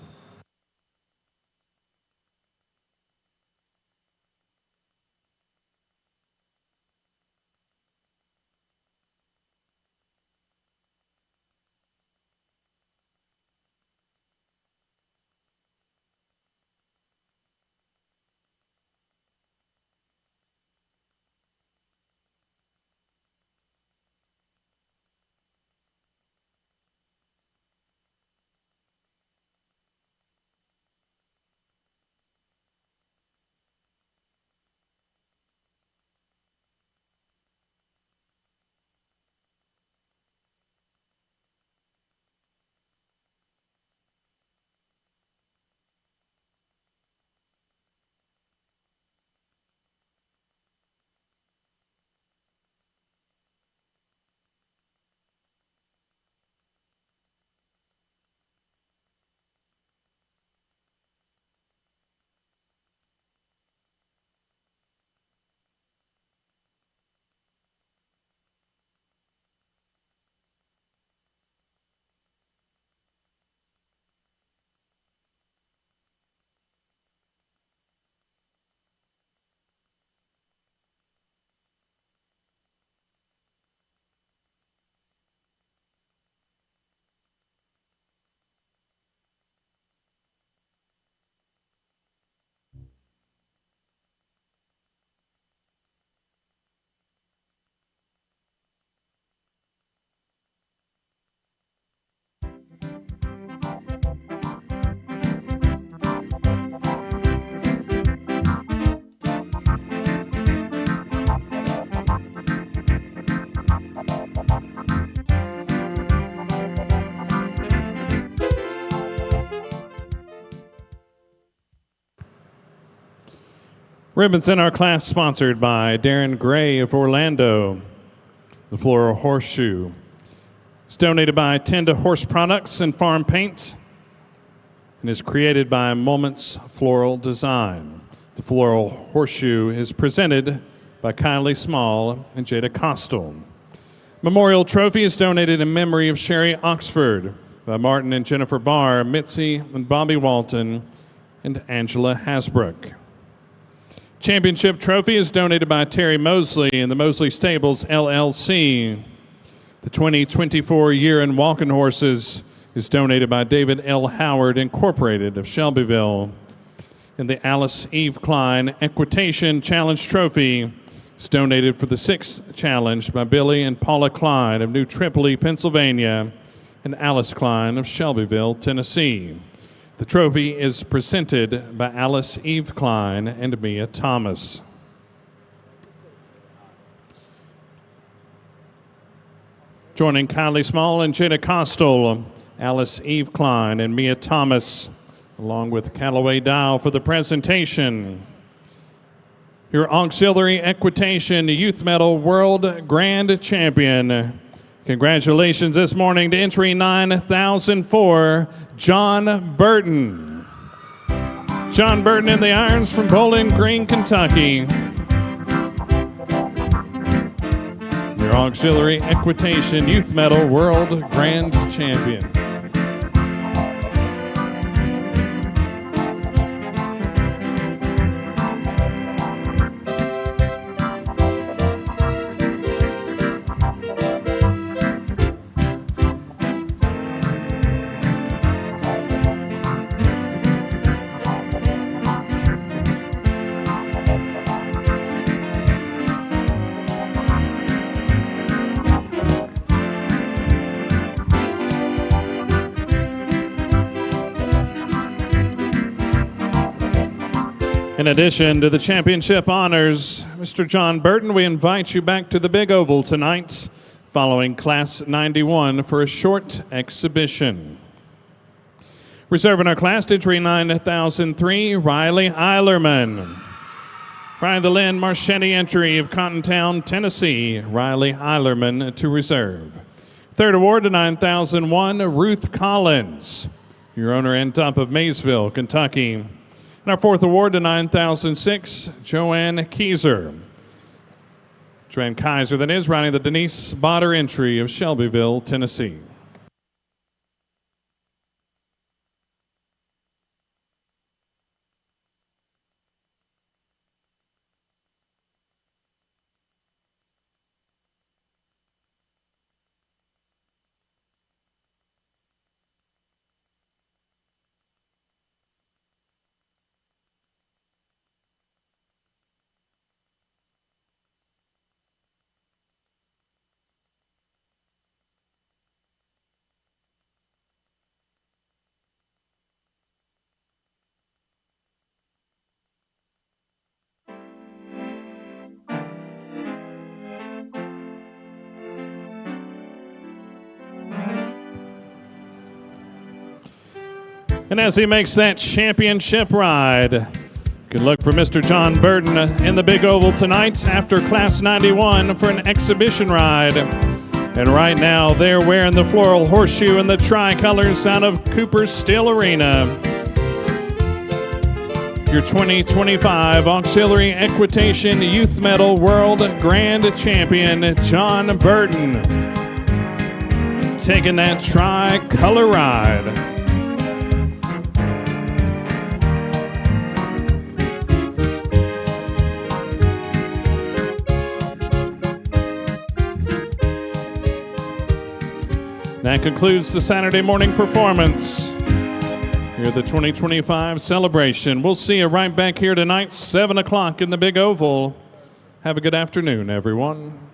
Ribbons in our class sponsored by Darren Gray of Orlando. The Floral Horseshoe is donated by Tenda Horse Products and Farm Paint and is created by Moments Floral Design. The Floral Horseshoe is presented by Kylie Small and Jada Costal. Memorial Trophy is donated in memory of Sherry Oxford by Martin and Jennifer Barr, Mitzi and Bobby Walton, and Angela Hasbrook. Championship Trophy is donated by Terry Mosley and the Mosley Stables, LLC. The 2024 Year in Walking Horses is donated by David L. Howard, Incorporated of Shelbyville. And the Alice Eve Klein Equitation Challenge Trophy is donated for the 6th challenge by Billy and Paula Klein of New Tripoli, Pennsylvania, and Alice Klein of Shelbyville, Tennessee. The trophy is presented by Alice Eve Klein and Mia Thomas. Joining Kylie Small and Jada Costal, Alice Eve Klein and Mia Thomas, along with Callaway Dow for the presentation. Your auxiliary equitation youth medal world grand champion. Congratulations this morning to entry 9004, John Burton. John Burton in the irons from Bowling Green, Kentucky. Your auxiliary equitation youth medal world grand champion. In addition to the championship honors, Mr. John Burton, we invite you back to the Big Oval tonight following Class 91 for a short exhibition. Reserving our class, entry 9003, Riley Eilerman. Ryan the Lynn Marchetti entry of Cottontown, Tennessee, Riley Eilerman to reserve. Third award to 9001, Ruth Collins, your owner and top of Maysville, Kentucky. And our fourth award to 9006, Joanne Kaiser. Joanne Kaiser, that is, riding the Denise Botter entry of Shelbyville, Tennessee. And as he makes that championship ride, good luck for Mr. John Burton in the Big Oval tonight after Class 91 for an exhibition ride. And right now, they're wearing the Floral Horseshoe and the tricolors out of Cooper Steel Arena. Your 2025 Auxiliary Equitation Youth Medal World Grand Champion, John Burton, taking that tricolor ride. That concludes the Saturday morning performance here at the 2025 celebration. We'll see you right back here tonight, 7 o'clock in the Big Oval. Have a good afternoon, everyone.